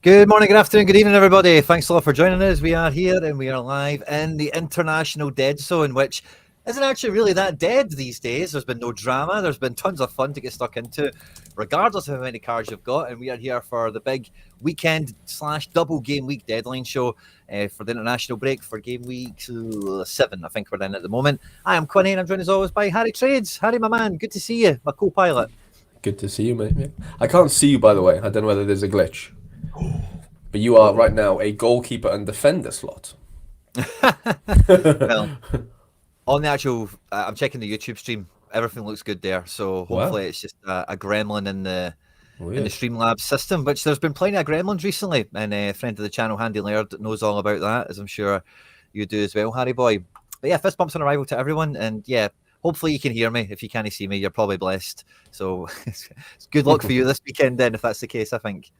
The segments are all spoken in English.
Good morning, good afternoon, good evening, everybody. Thanks a lot for joining us. We are here and we are live in the International Dead Zone, which isn't actually really that dead these days. There's been no drama. There's been tons of fun to get stuck into, regardless of how many cards you've got. And we are here for the big weekend/double game week deadline show for the international break for game week 7. I think we're in at the moment. I am Quinny and I'm joined as always by Harry Trades. Harry, my man, good to see you, my co-pilot. Good to see you, mate. I can't see you, by the way. I don't know whether there's a glitch. But you are right now a goalkeeper and defender slot. Well, on the actual, I'm checking the YouTube stream. Everything looks good there. So hopefully it's just a gremlin in the Streamlabs system, which there's been plenty of gremlins recently. And a friend of the channel, Handy Laird, knows all about that, as I'm sure you do as well, Harry boy. But yeah, fist bumps on arrival to everyone. And yeah, hopefully you can hear me. If you can't see me, you're probably blessed. So it's good luck for you this weekend then, if that's the case, I think.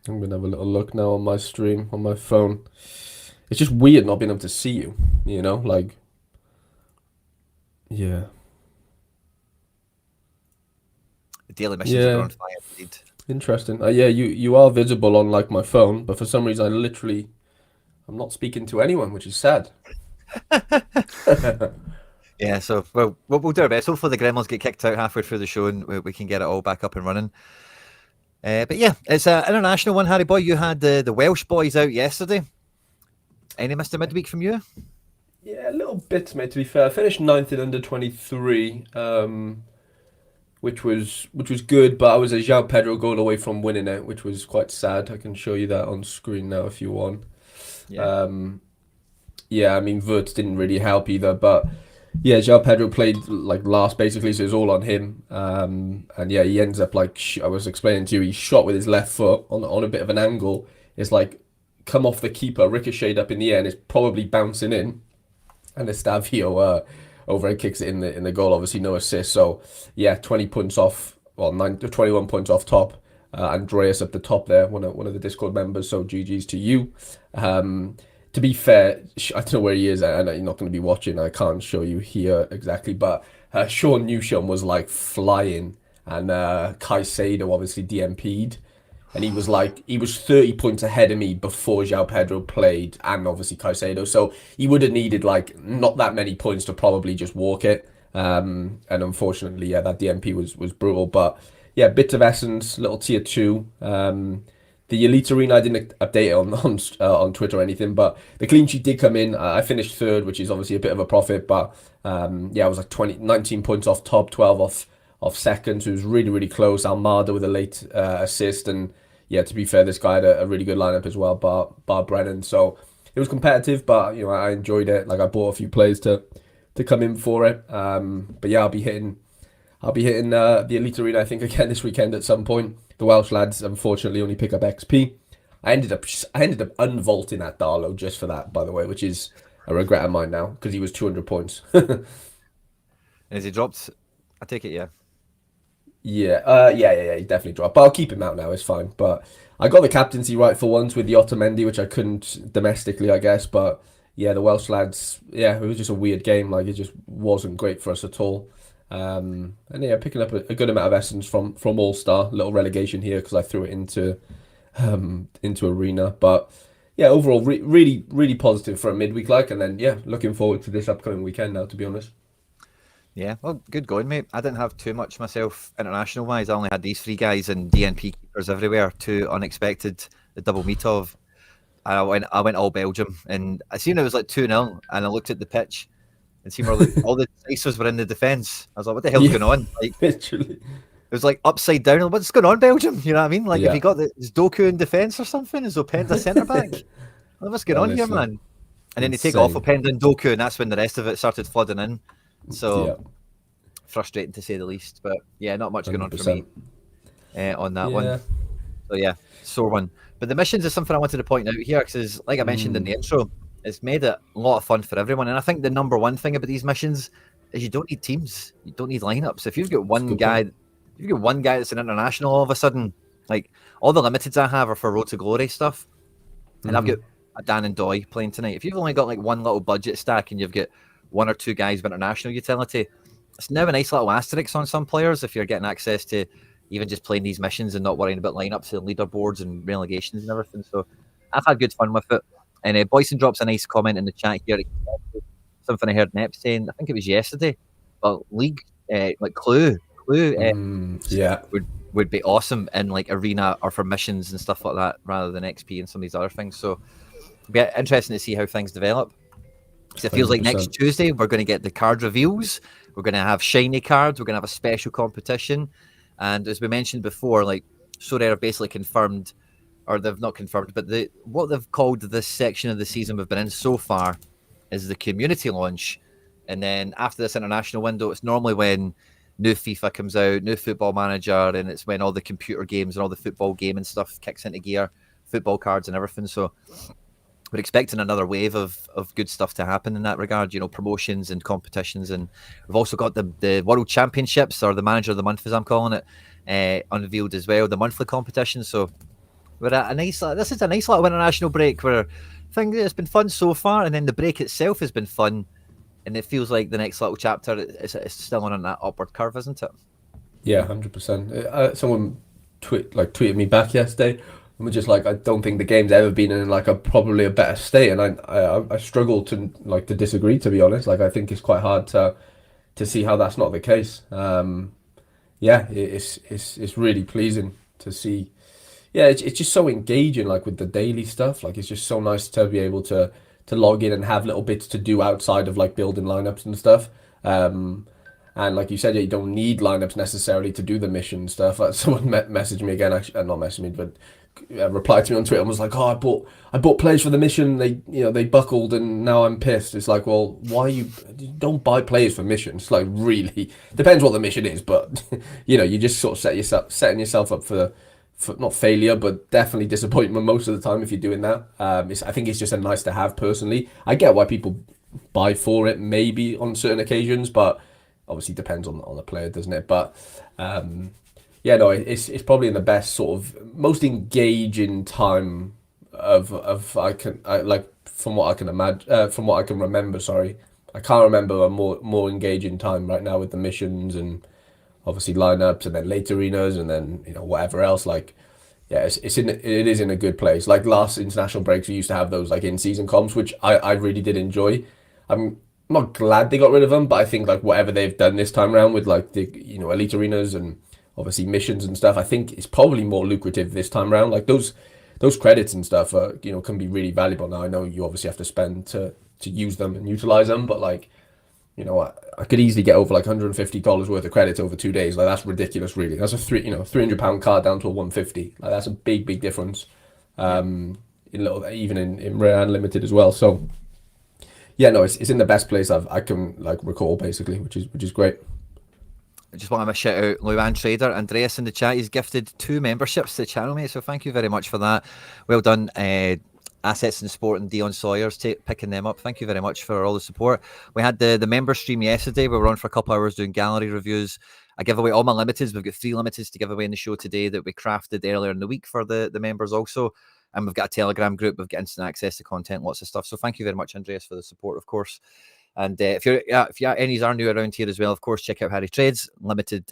I'm going to have a little look now on my stream, on my phone. It's just weird not being able to see you, you know? Like, yeah. The daily missions are on fire, indeed. Interesting. Yeah, you are visible on, like, my phone, but for some reason I'm not speaking to anyone, which is sad. Yeah, so we'll do our best. Hopefully the gremlins get kicked out halfway through the show and we can get it all back up and running. But yeah, it's an international one, Harry boy. You had the Welsh boys out yesterday. Any Mr. Midweek from you? Yeah, a little bit, mate, to be fair. I finished 9th in under 23, which was good, but I was a João Pedro goal away from winning it, which was quite sad. I can show you that on screen now if you want. Yeah. Yeah, I mean, Wirtz didn't really help either, but yeah, João Pedro played like last basically, so it's all on him. And yeah, he ends up like I was explaining to you, he shot with his left foot on a bit of an angle. It's like come off the keeper, ricocheted up in the air, and it's probably bouncing in. And Estavio overhead kicks it in the goal. Obviously, no assist. So yeah, 20 points off. Well, 21 points off top. Andreas up the top there, one of the Discord members. So GG's to you. To be fair, I don't know where he is, and you're not going to be watching. I can't show you here exactly, but Sean Newsham was like flying, and Caicedo obviously DMP'd, and he was 30 points ahead of me before João Pedro played, and obviously Caicedo. So he would have needed like not that many points to probably just walk it. And unfortunately, yeah, that DMP was brutal. But yeah, bits of essence, little tier 2. The Elite Arena, I didn't update it on Twitter or anything, but the clean sheet did come in. I finished 3rd, which is obviously a bit of a profit, but yeah, I was like 19 points off top, 12 off second, so it was really, really close. Almada with a late assist, and yeah, to be fair, this guy had a really good lineup as well, bar Brennan, so it was competitive, but you know, I enjoyed it. Like I bought a few players to come in for it, but yeah, I'll be hitting the Elite Arena, I think, again this weekend at some point. The Welsh lads unfortunately only pick up XP. I ended up unvaulting that Darlow just for that, by the way, which is a regret of mine now because he was 200 points. And has he dropped? I take it, yeah. Yeah, he definitely dropped. But I'll keep him out now. It's fine. But I got the captaincy right for once with the Otamendi, which I couldn't domestically, I guess. But yeah, the Welsh lads, yeah, it was just a weird game. Like it just wasn't great for us at all. And yeah, picking up a good amount of essence from All Star. Little relegation here because I threw it into Arena. But yeah, overall, really, really positive for a midweek like. And then yeah, looking forward to this upcoming weekend now. To be honest. Yeah, well, good going, mate. I didn't have too much myself international wise. I only had these 3 guys and DNP keepers everywhere. 2 unexpected, the double meet of. I went all Belgium, and I seen it was like 2-0, and I looked at the pitch. And see where all the dices were in the defence. I was like, what the hell's going on? Like, literally. It was like upside down. What's going on, Belgium? You know what I mean? Like, if you got is Doku in defence or something? Is Openda centre back? What's going on here, man? And then they take off Openda and Doku, and that's when the rest of it started flooding in. So, frustrating to say the least. But yeah, not much going on for me on that one. So yeah, sore one. But the missions is something I wanted to point out here because, like I mentioned in the intro, it's made it a lot of fun for everyone. And I think the number one thing about these missions is you don't need teams. You don't need lineups. If you've got one guy that's an international all of a sudden, like all the limiteds I have are for Road to Glory stuff. And I've got a Dan and Doy playing tonight. If you've only got like one little budget stack and you've got 1 or 2 guys with international utility, it's now a nice little asterisk on some players if you're getting access to even just playing these missions and not worrying about lineups and leaderboards and relegations and everything. So I've had good fun with it. And Boyson drops a nice comment in the chat here. Something I heard Nep saying, I think it was yesterday, but League, like Clue Yeah. would be awesome in like arena or for missions and stuff like that, rather than XP and some of these other things. So it'll be interesting to see how things develop. Because it feels like next 100%. Tuesday we're going to get the card reveals. We're going to have shiny cards. We're going to have a special competition, and as we mentioned before, like Sorare have basically confirmed, or they've not confirmed, but what they've called this section of the season we've been in so far is the community launch. And then after this international window, it's normally when new FIFA comes out, new football manager, and it's when all the computer games and all the football gaming stuff kicks into gear, football cards and everything. So we're expecting another wave of good stuff to happen in that regard, promotions and competitions. And we've also got the World Championships, or the Manager of the Month, as I'm calling it, unveiled as well, the monthly competition. So we're at this is a nice little international break where I think it's been fun so far, and then the break itself has been fun, and it feels like the next little chapter is still on that upward curve, isn't it? Yeah, 100%. Someone tweeted me back yesterday and was just like, I don't think the game's ever been in like probably a better state, and I struggle to disagree, to be honest. Like, I think it's quite hard to see how that's not the case. Yeah, it's really pleasing to see. Yeah, it's just so engaging, like with the daily stuff. Like, it's just so nice to be able to log in and have little bits to do outside of like building lineups and stuff. And like you said, yeah, you don't need lineups necessarily to do the mission stuff. Someone messaged me again, actually, not messaged me, but replied to me on Twitter and was like, "Oh, I bought players for the mission. They buckled, and now I'm pissed." It's like, well, why you don't buy players for missions? Like, really depends what the mission is, but you just sort of setting yourself up for not failure, but definitely disappointment most of the time if you're doing that. I think it's just a nice to have personally. I get why people buy for it maybe on certain occasions, but obviously depends on the player, doesn't it? But yeah, no, it's probably in the best sort of most engaging time of like from what I can imagine, from what I can remember. Sorry, I can't remember a more engaging time right now with the missions and obviously lineups and then late arenas and then whatever else. Like, yeah, it is in a good place. Like last international breaks, we used to have those like in season comps, which I really did enjoy. I'm not glad they got rid of them, but I think like whatever they've done this time around with like the elite arenas and obviously missions and stuff, I think it's probably more lucrative this time around. Like those credits and stuff can be really valuable. Now I know you obviously have to spend to use them and utilize them, but like I could easily get over like $150 worth of credits over 2 days. Like that's ridiculous, really. That's a £300 card down to a 150. Like that's a big difference. In even in rare and limited as well. So yeah, no, it's in the best place I can like recall basically, which is great. I just want to shout out Luan Trader, Andreas in the chat. He's gifted 2 memberships to the channel, mate. So thank you very much for that. Well done. Assets in Sport and Dion Sawyer's picking them up. Thank you very much for all the support. We had the member stream yesterday. We were on for a couple of hours doing gallery reviews. I give away all my limiteds. We've got 3 limiteds to give away in the show today that we crafted earlier in the week for the members also. And we've got a Telegram group. We've got instant access to content, lots of stuff. So thank you very much, Andreas, for the support, of course. And if any are new around here as well, of course, check out Harry Trades Limited.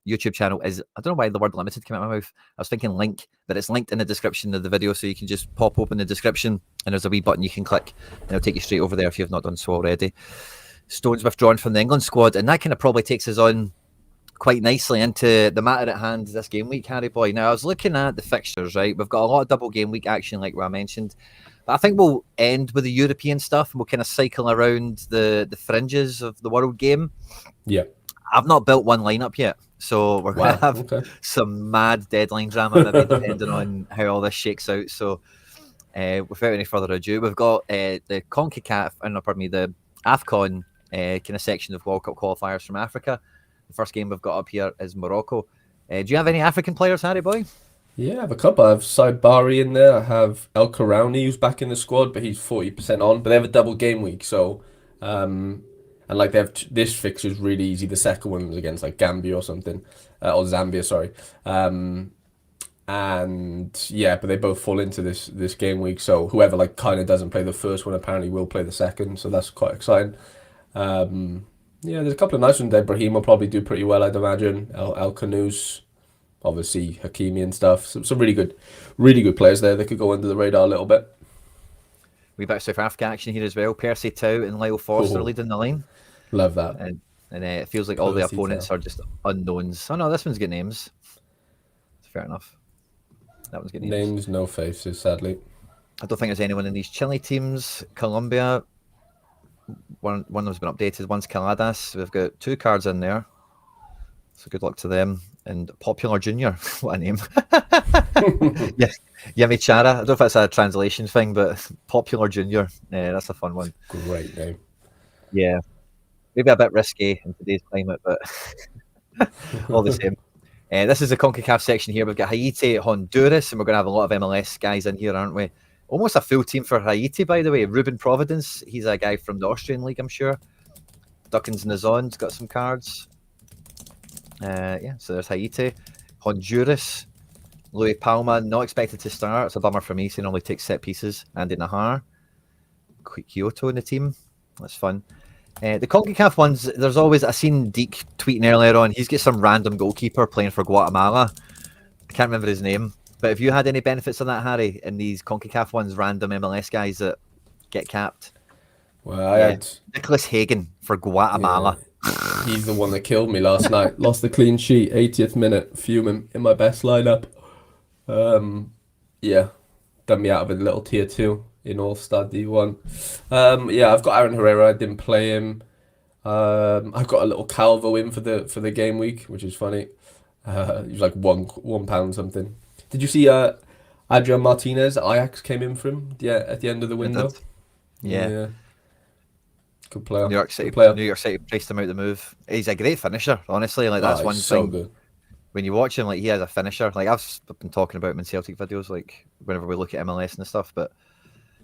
YouTube channel is, I don't know why the word limited came out of my mouth. I was thinking link, but it's linked in the description of the video, so you can just pop open the description and there's a wee button you can click and it'll take you straight over there if you've not done so already. Stones withdrawn from the England squad, and that kind of probably takes us on quite nicely into the matter at hand this game week, Harry boy. Now, I was looking at the fixtures, right? We've got a lot of double game week action, like what I mentioned. But I think we'll end with the European stuff and we'll kind of cycle around the fringes of the world game. Yeah. I've not built one lineup yet, so we're going to have some mad deadline drama, maybe depending on how all this shakes out. So without any further ado, we've got the CONCACAF, the AFCON kind of section of World Cup qualifiers from Africa. The first game we've got up here is Morocco. Do you have any African players, Harry boy? Yeah, I have a couple. I have Said Bari in there. I have El Karauni, who's back in the squad, but he's 40% on. But they have a double game week, so and like they have this fixture is really easy. The second one was against like Gambia or something, or Zambia, sorry. And yeah, but they both fall into this game week. So whoever like kind of doesn't play the first one apparently will play the second. So that's quite exciting. Yeah, there's a couple of nice ones there. Brahim will probably do pretty well, I'd imagine. El Canoes, obviously Hakimi and stuff. Some really good players there that could go under the radar a little bit. We've got South Africa action here as well. Percy Tau and Lyle Foster Oh, leading the line. love that. And it feels like all the opponents are just unknowns. Oh no, this one's got names. Fair enough. That one's got names. Names, no faces, sadly. I don't think there's anyone in these Chile teams. Colombia, one of them's been updated. One's Caladas. We've got 2 cards in there. So good luck to them. And Popular Junior, what a name. Yeah, Yemi Chara. I don't know if that's a translation thing, but Popular Junior. Yeah, that's a fun one. Great name. Yeah. Maybe a bit risky in today's climate, but all the same. This is the CONCACAF section here. We've got Haiti, Honduras, and we're going to have a lot of MLS guys in here, aren't we? Almost a full team for Haiti, by the way. Ruben Providence, he's a guy from the Austrian League, I'm sure. Duckins Nazon's got some cards. Yeah, so there's Haiti. Honduras, Louis Palma, not expected to start. It's a bummer for me, so he normally takes set pieces. Andy Nahar. Kyoto in the team. That's fun. The CONCACAF ones, there's always, I seen Deke tweeting earlier on, he's got some random goalkeeper playing for Guatemala. I can't remember his name. But have you had any benefits on that, Harry, in these CONCACAF ones, random MLS guys that get capped? Well, I had Nicholas Hagen for Guatemala. Yeah, he's the one that killed me last night. Lost the clean sheet, 80th minute, fuming in my best lineup. Yeah, done me out of a little tier 2 in All-Star D1. Yeah, I've got Aaron Herrera. I didn't play him. I've got a little Calvo in for the game week, which is funny. He was like one pound something. Did you see Adrian Martinez at Ajax came in for him? Yeah, at the end of the window. Yeah. Good player. New York City. Good player. New York City priced him out the move. He's a great finisher, honestly. Like that's one he's so thing. good. When you watch him, like he has a finisher. Like I've been talking about him in Celtic videos, like whenever we look at MLS and stuff. But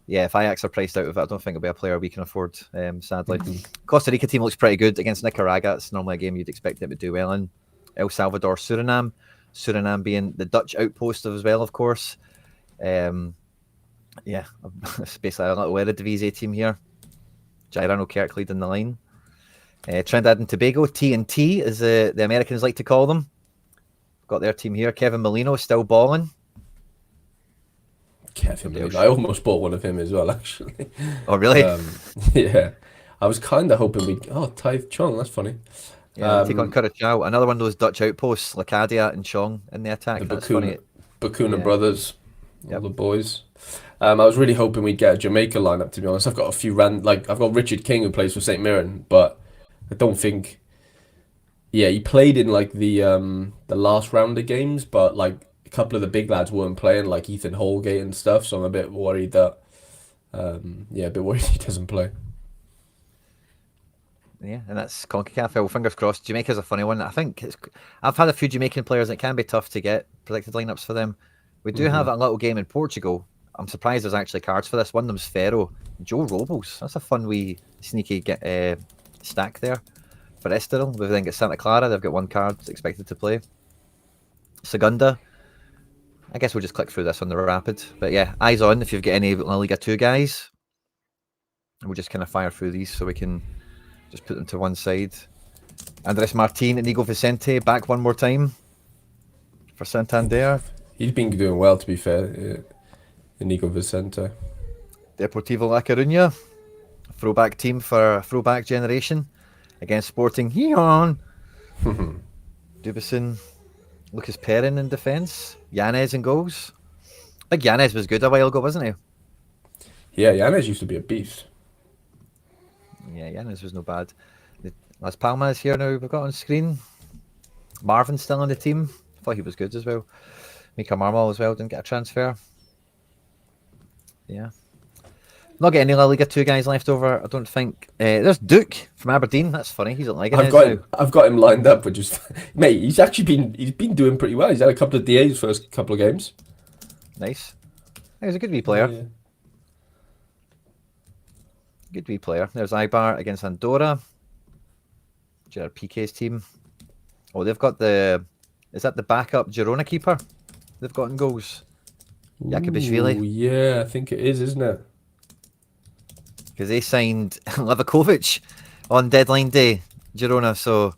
yeah, if Ajax are priced out of it, I don't think it'll be a player we can afford. Sadly, Costa Rica team looks pretty good against Nicaragua. It's normally a game you'd expect them to do well in. El Salvador, Suriname. Suriname being the Dutch outpost as well, of course. Yeah, it's basically a little Eredivisie team here. Girano Kirk leading the line. Trinidad and Tobago, TNT, as the Americans like to call them. Got their team here. Kevin Molino still balling. Kevin Molino. I almost bought one of him as well, actually. Oh, really? Yeah. I was kind of hoping we'd... Oh, Tythe Chong, that's funny. Yeah, take on Curacao. Another one of those Dutch outposts, Lacadia and Chong in the attack. That's funny. Bakuna brothers, all the boys. I was really hoping we'd get a Jamaica lineup, to be honest. I've got a few I've got Richard King who plays for St. Mirren, but I don't think... Yeah, he played in like the last round of games, but like a couple of the big lads weren't playing, like Ethan Holgate and stuff, so I'm a bit worried that a bit worried he doesn't play. Yeah, and that's CONCACAF. Well, fingers crossed. Jamaica's a funny one. I think I've had a few Jamaican players. It can be tough to get predicted lineups for them. We do have a little game in Portugal. I'm surprised there's actually cards for this. One of them's Ferro. Joe Robles. That's a fun wee sneaky stack there. For Estoril, we've then got Santa Clara. They've got one card expected to play. Segunda. I guess we'll just click through this on the rapid. But yeah, eyes on if you've got any La Liga 2 guys. We'll just kind of fire through these so we can just put them to one side. Andres Martin and Inigo Vicente back one more time for Santander. He's been doing well, to be fair. Inigo Vicente. Deportivo La Coruña. Throwback team for throwback generation. Against Sporting Gijon. Dubison. Lucas Perrin in defence. Yanez in goals. I think Yanez was good a while ago, wasn't he? Yeah, Yanez used to be a beast. Yeah, Yanez was no bad. Las Palmas here now we've got on screen. Marvin's still on the team. I thought he was good as well. Mika Marmal as well, didn't get a transfer. Yeah. Not getting any La Liga 2 guys left over, I don't think. There's Duke from Aberdeen. That's funny. He's at Liga. I've got him lined up, which is mate. He's been doing pretty well. He's had a couple of DAs first couple of games. Nice. He's a good wee player. Yeah. Good wee player. There's Ibar against Andorra. Gerard Pique's team. Oh, they've got is that the backup Girona keeper? They've got in goals. Jakubishvili. Yeah, I think it is, isn't it? Because they signed Livakovic on deadline day. Girona. So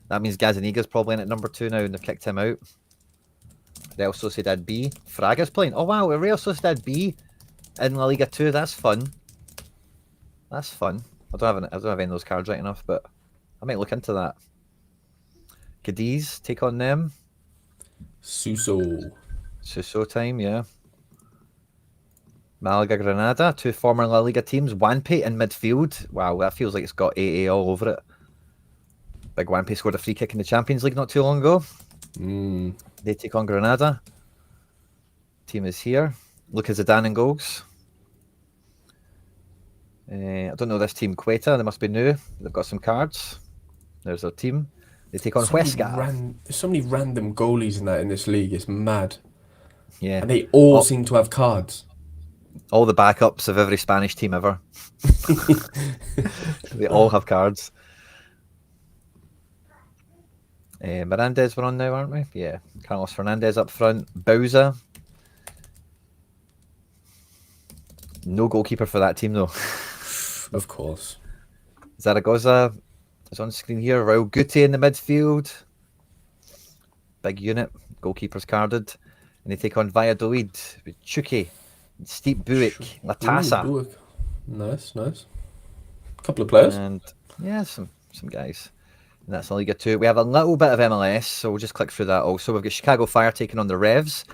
that means Gazaniga's probably in at number 2 now, and they've kicked him out. Real Sociedad B. Fraga's playing. Oh wow, Real Sociedad B in La Liga 2. That's fun. That's fun. I don't have any of those cards right enough, but I might look into that. Cadiz take on them. Suso time, yeah. Malaga Granada, 2 former La Liga teams. Wanpe in midfield. Wow, that feels like it's got AA all over it. Big Wanpe scored a free kick in the Champions League not too long ago. They take on Granada. Team is here. Lucas Zidane in goals. I don't know this team, Quetta. They must be new. They've got some cards. There's their team. They take on Huesca. There's so many random goalies in this league. It's mad. Yeah. And they all seem to have cards. All the backups of every Spanish team ever. They all have cards. Mirandes we're on now, aren't we? Yeah. Carlos Fernandez up front. Bauza. No goalkeeper for that team, though. Of course. Zaragoza is on screen here. Raul Guti in the midfield. Big unit. Goalkeeper's carded. And they take on Valladolid with Chucky, Steep Buick, Latasa. Nice. Couple of players. And yeah, some guys. And that's La Liga 2. We have a little bit of MLS, so we'll just click through that also. We've got Chicago Fire taking on the Revs.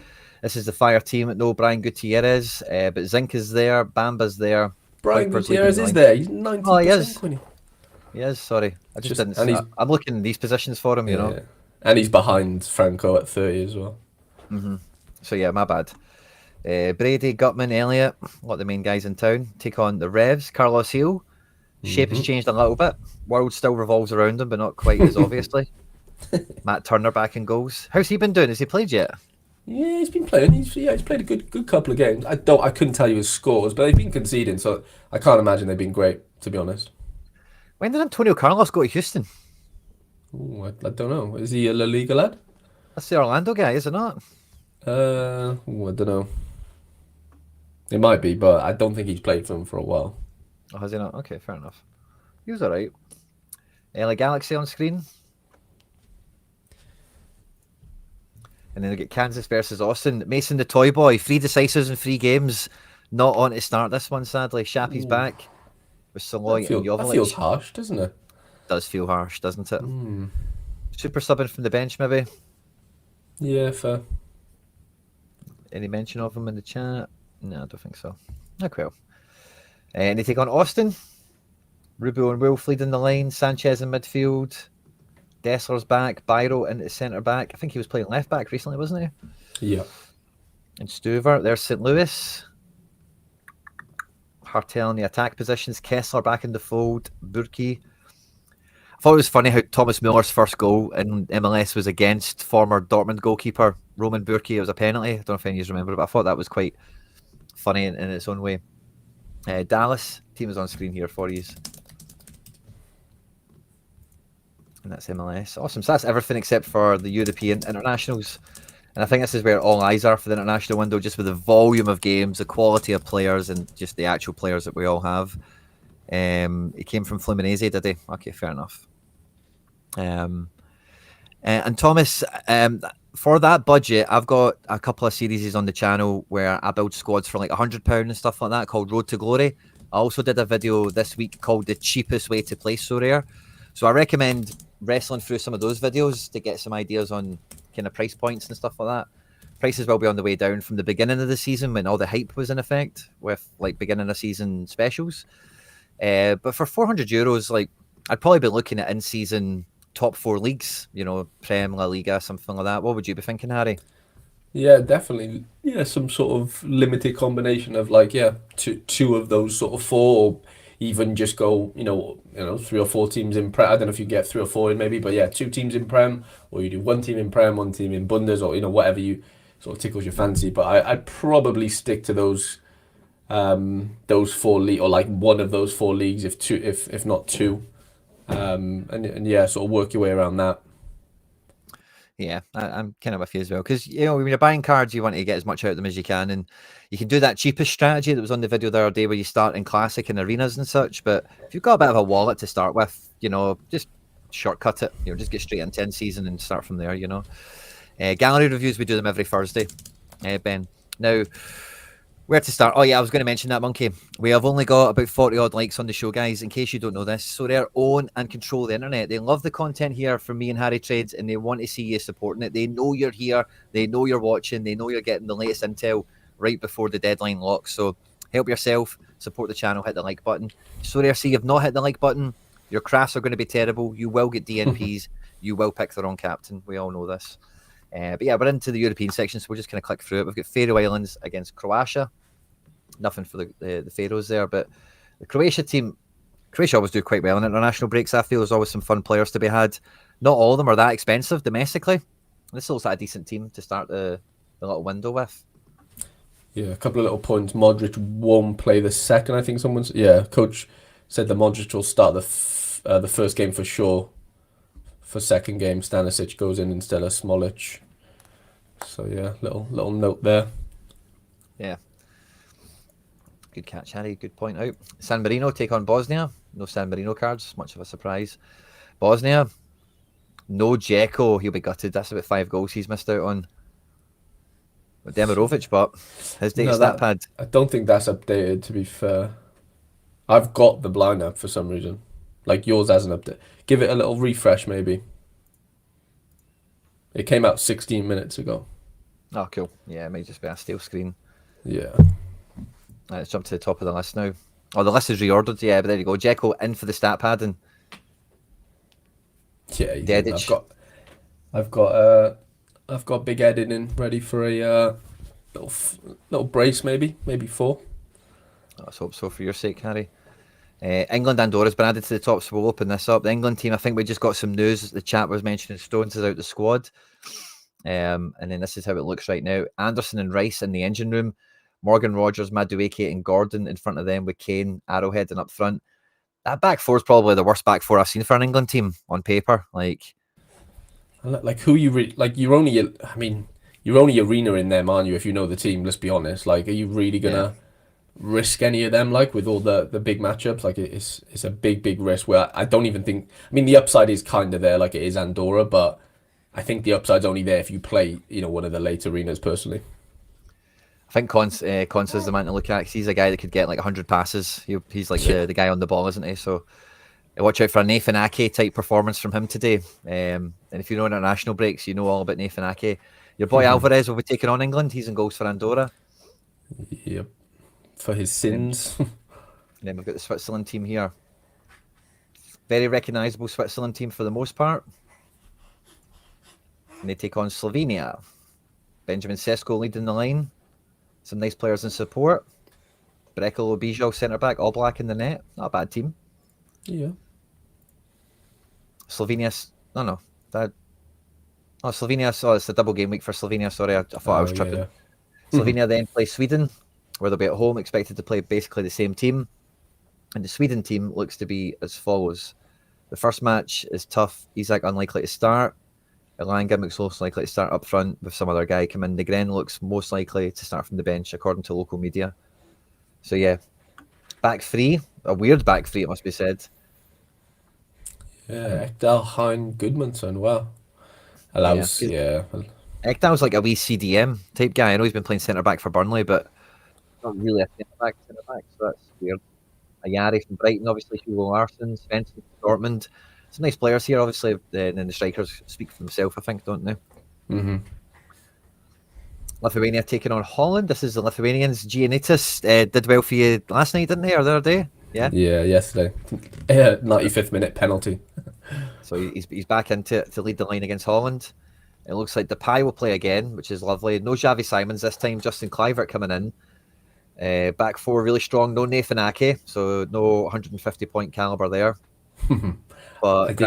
This is the Fire team. No Brian Gutierrez, but Zink is there. Bamba's there. Brian Gutierrez is there. He's 90%. Oh, he is. Quinny. He is, sorry. I just didn't. I'm looking in these positions for him, you know. And he's behind Franco at 30 as well. So yeah, my bad. Brady, Gutman, Elliott, a lot of the main guys in town, take on the Revs. Carlos Hill. Shape has changed a little bit. World still revolves around him, but not quite as obviously. Matt Turner back in goals. How's he been doing? Has he played yet? Yeah, he's been playing. He's played a good couple of games. I couldn't tell you his scores, but they've been conceding, so I can't imagine they've been great, to be honest. When did Antonio Carlos go to Houston? Ooh, I don't know. Is he a La Liga lad? That's the Orlando guy, is it not? I don't know. It might be, but I don't think he's played for him for a while. Oh, has he not? Okay, fair enough. He was alright. LA Galaxy on screen. And then we get Kansas versus Austin. Mason the Toy Boy, 3 decisives and 3 games. Not on to start this one, sadly. Shappy's back with Saloy and Jovic. That feels harsh, doesn't it? Does feel harsh, doesn't it? Super subbing from the bench, maybe? Yeah, fair. Any mention of him in the chat? No, I don't think so. Oh, well. And they take on Austin. Rubio and Wolf leading the line. Sanchez in midfield. Dessler's back. Byro into centre back. I think he was playing left back recently, wasn't he? Yeah. And Stuver. There's St. Louis. Hartel in the attack positions. Kessler back in the fold. Burki. I thought it was funny how Thomas Miller's first goal in MLS was against former Dortmund goalkeeper Roman Burki. It was a penalty. I don't know if any of you remember it, but I thought that was quite funny in its own way. Dallas team is on screen here for you. And that's MLS. Awesome. So that's everything except for the European internationals. And I think this is where all eyes are for the international window, just with the volume of games, the quality of players, and just the actual players that we all have. He came from Fluminense, did he? Okay, fair enough. And Thomas, for that budget, I've got a couple of series on the channel where I build squads for like £100 and stuff like that called Road to Glory. I also did a video this week called The Cheapest Way to Play Sorare. So I recommend wrestling through some of those videos to get some ideas on kind of price points and stuff like that. Prices will be on the way down from the beginning of the season when all the hype was in effect with like beginning of season specials. But for €400, like I'd probably be looking at in-season top 4 leagues, you know, Prem, La Liga, something like that. What would you be thinking, Harry? Yeah, definitely. Yeah, some sort of limited combination of like, two of those sort of 4, or even just go, you know, 3 or 4 teams in Prem. I don't know if you get 3 or 4 in maybe, but yeah, 2 teams in Prem, or you do 1 team in Prem, 1 team in Bundes, or, you know, whatever you sort of tickles your fancy. But I'd probably stick to those 4 leagues, or like one of those 4 leagues, if not 2. And yeah, sort of work your way around that. Yeah, I'm kind of with you as well, because you know when you're buying cards, you want to get as much out of them as you can, and you can do that cheapest strategy that was on the video the other day, where you start in classic and arenas and such. But if you've got a bit of a wallet to start with, you know, just shortcut it. Just get straight into in season and start from there. Gallery reviews, we do them every Thursday. Ben, now where to start? Oh yeah, I was going to mention that, Monkey. We have only got about 40 odd likes on the show, guys. In case you don't know this, Sorare own and control the internet. They love the content here from me and Harry Trades, and they want to see you supporting it. They know you're here. They know you're watching. They know you're getting the latest intel right before the deadline locks. So help yourself, support the channel, hit the like button. Sorare, see you've not hit the like button. Your crafts are going to be terrible. You will get DNPs. You will pick the wrong captain. We all know this. But yeah, we're into the European section, so we're just going to click through it. We've got Faroe Islands against Croatia. Nothing for the Faroes there, but the Croatia always do quite well in international breaks. I feel there's always some fun players to be had. Not all of them are that expensive domestically. This looks like a decent team to start the little window with. Yeah, a couple of little points. Modric won't play the second. I think coach said that Modric will start the first game for sure. For second game, Stanisic goes in instead of Smolic. So yeah, little note there. Yeah. Good catch, Harry. Good point out. San Marino take on Bosnia. No San Marino cards. Much of a surprise. Bosnia. No Dzeko. He'll be gutted. That's about 5 goals he's missed out on. Demirovic, but his date stat pad. I don't think that's updated, to be fair. I've got the blind app for some reason. Like yours hasn't updated. Give it a little refresh, maybe. It came out 16 minutes ago. Oh, cool. Yeah, it might just be a stale screen. Yeah. Let's jump to the top of the list now. Oh, the list is reordered. Yeah, but there you go. Dzeko in for the stat pad and yeah, I've got Big Ed in ready for a little brace, maybe 4. Let's hope so for your sake, Harry. England Andorra's been added to the top, so we'll open this up. The England team, I think we just got some news. The chat was mentioning Stones is out the squad. And then this is how it looks right now. Anderson and Rice in the engine room. Morgan Rogers, Madueke and Gordon in front of them with Kane, Arrowhead and up front. That back four is probably the worst back four I've seen for an England team on paper. Like who you're only arena in them, aren't you? If you know the team, let's be honest. Like, are you really gonna risk any of them? Like with all the big matchups, like it's a big risk. Where I don't even think. I mean, the upside is kind of there, like it is Andorra, but I think the upside's only there if you play, one of the late arenas. Personally, I think Consa's the man to look at. He's a guy that could get like 100 passes. He's like the guy on the ball, isn't he? So watch out for a Nathan Ake type performance from him today. And if you know international breaks, you know all about Nathan Ake. Your boy Alvarez will be taking on England. He's in goals for Andorra. Yep, for his sins. Then we've got the Switzerland team here. Very recognisable Switzerland team for the most part. And they take on Slovenia. Benjamin Sesko leading the line. Some nice players in support. Brekel Obijo, centre-back, all black in the net. Not a bad team. Yeah. Slovenia... Slovenia... Oh, it's the double game week for Slovenia. Sorry, I thought I was tripping. Yeah. Slovenia then play Sweden, where they'll be at home, expected to play basically the same team. And the Sweden team looks to be as follows. The first match is tough. Isak unlikely to start. Elanga looks most likely to start up front with some other guy come in. Negren looks most likely to start from the bench, according to local media. So yeah, back three. A weird back three, it must be said. Yeah, Ekdal, Hein, Goodmanson, wow. Allows, yeah. Ekdal's like a wee CDM type guy. I know he's been playing centre-back for Burnley, but not really a centre-back, so that's weird. Ayari from Brighton, obviously, Hugo Larsson, Svensson from Dortmund. Some nice players here, obviously, and then the strikers speak for themselves, I think, don't they? Mm-hmm. Lithuania taking on Holland. This is the Lithuanians. Giannitis did well for you last night, didn't he, or the other day? Yeah? Yeah, yesterday. 95th minute penalty. So he's back into to lead the line against Holland. It looks like Depay will play again, which is lovely. No Xavi Simons this time. Justin Kluivert coming in. Back four really strong. No Nathan Ake, so no 150-point caliber there. But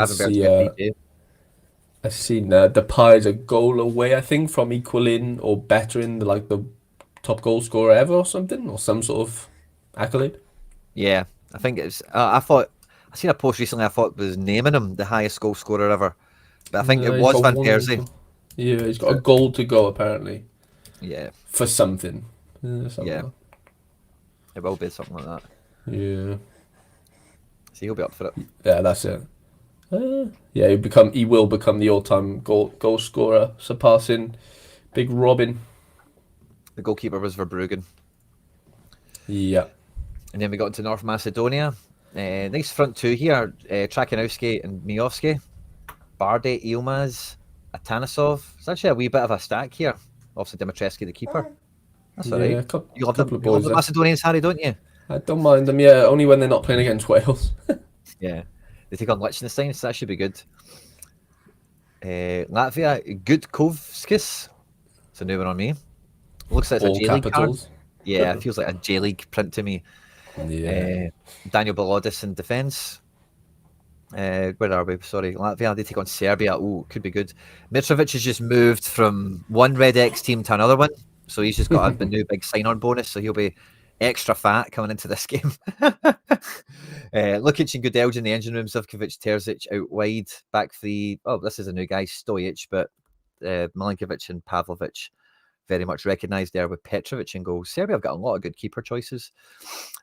I've seen Depay's a goal away, I think, from equaling or bettering the top goal scorer ever or something, or some sort of accolade. Yeah, I think it's. I seen a post recently. I thought was naming him the highest goal scorer ever, but I think it was Van Persie. Yeah, he's got a goal to go apparently. Yeah, for something. Yeah, it will be something like that. Yeah. So he'll be up for it. Yeah, that's it. Yeah, he will become the all-time goal scorer, surpassing Big Robin. The goalkeeper was Verbruggen. Yeah. And then we got into North Macedonia. Nice front two here. Trakanowski and Miovski. Bardi, Ilmaz, Atanasov. It's actually a wee bit of a stack here. Obviously, Dimitrescu, the keeper. That's all Yeah, right. You love couple them. of You love boys the there. Macedonians, Harry, don't you? I don't mind them, yeah, only when they're not playing against Wales. Yeah. They take on Liechtenstein, so that should be good. Latvia, Gudkovskis. It's a new one on me. Looks like it's a All J League card. capitals. Yeah, it feels like a J League print to me. Yeah. Daniel Balodis in defence. Where are we? Sorry, Latvia. They take on Serbia. Oh, could be good. Mitrovic has just moved from one Red X team to another one, so he's just got a new big sign-on bonus. So he'll be extra fat coming into this game. Lukic and Gudelj in the engine room. Zivkovic, Terzic out wide. Back three. Oh, this is a new guy, Stojic, but Milinkovic and Pavlovic very much recognised there with Petrovic in goal. Serbia have got a lot of good keeper choices.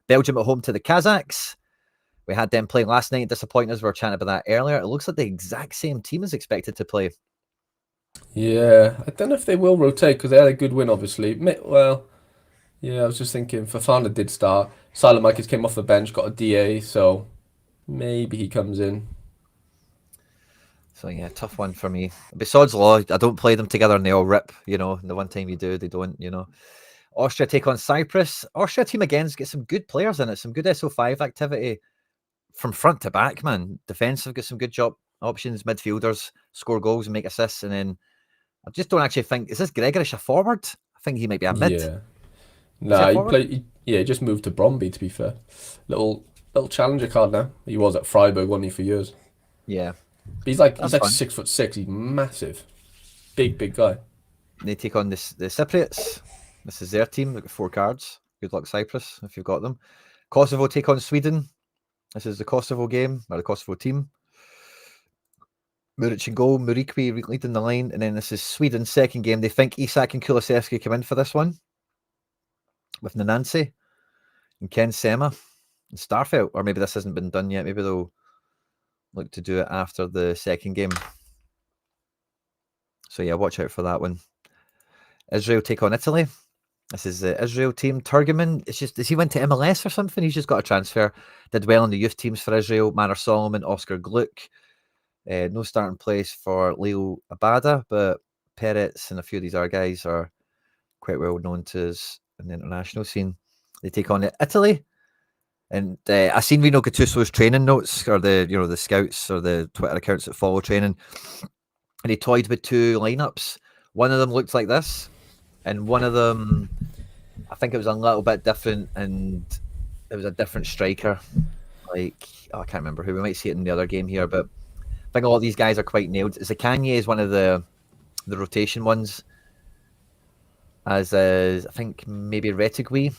Belgium at home to the Kazakhs. We had them play last night, disappointing us. We were chatting about that earlier. It looks like the exact same team is expected to play. Yeah, I don't know if they will rotate because they had a good win, obviously. Well, yeah, I was just thinking Fafana did start. Salomikis came off the bench, got a DA, so maybe he comes in. So yeah, tough one for me. Besides law, I don't play them together and they all rip, and the one time you do, they don't. Austria take on Cyprus. Austria team again's get some good players in it, some good SO5 activity from front to back, man. Defensive got some good job options, midfielders score goals and make assists, and then I just don't actually think, is this Gregorish a forward? I think he might be a mid. Yeah. Is he a Nah, forward? he just moved to Bromby, to be fair. Little challenger card now. He was at Freiburg, wasn't he, for years. Yeah. But he's like That's fun. 6'6". He's massive. Big guy. They take on the Cypriots. This is their team. They've got 4 cards. Good luck, Cyprus, if you've got them. Kosovo take on Sweden. This is the Kosovo game, or the Kosovo team. Muric in goal, Murikwi leading the line, and then this is Sweden's second game. They think Isak and Kulusevski come in for this one with Nanansi and Ken Sema and Starfelt, or maybe this hasn't been done yet. Maybe they'll look to do it after the second game. So yeah, watch out for that one. Israel take on Italy. This is the Israel team. Turgeman, it's just, does he went to MLS or something? He's just got a transfer. Did well in the youth teams for Israel. Manor Solomon, Oscar Gluck. No starting place for Leo Abada, but Peretz and a few of these other guys are quite well known to us in the international scene. They take on Italy. And I seen Rino Gattuso's training notes, or the scouts or the Twitter accounts that follow training. And he toyed with 2 lineups. One of them looked like this, and one of them, I think it was a little bit different, and it was a different striker. I can't remember who. We might see it in the other game here, but I think a lot of these guys are quite nailed. Zakanye is one of the rotation ones, as is, I think, maybe Retigui.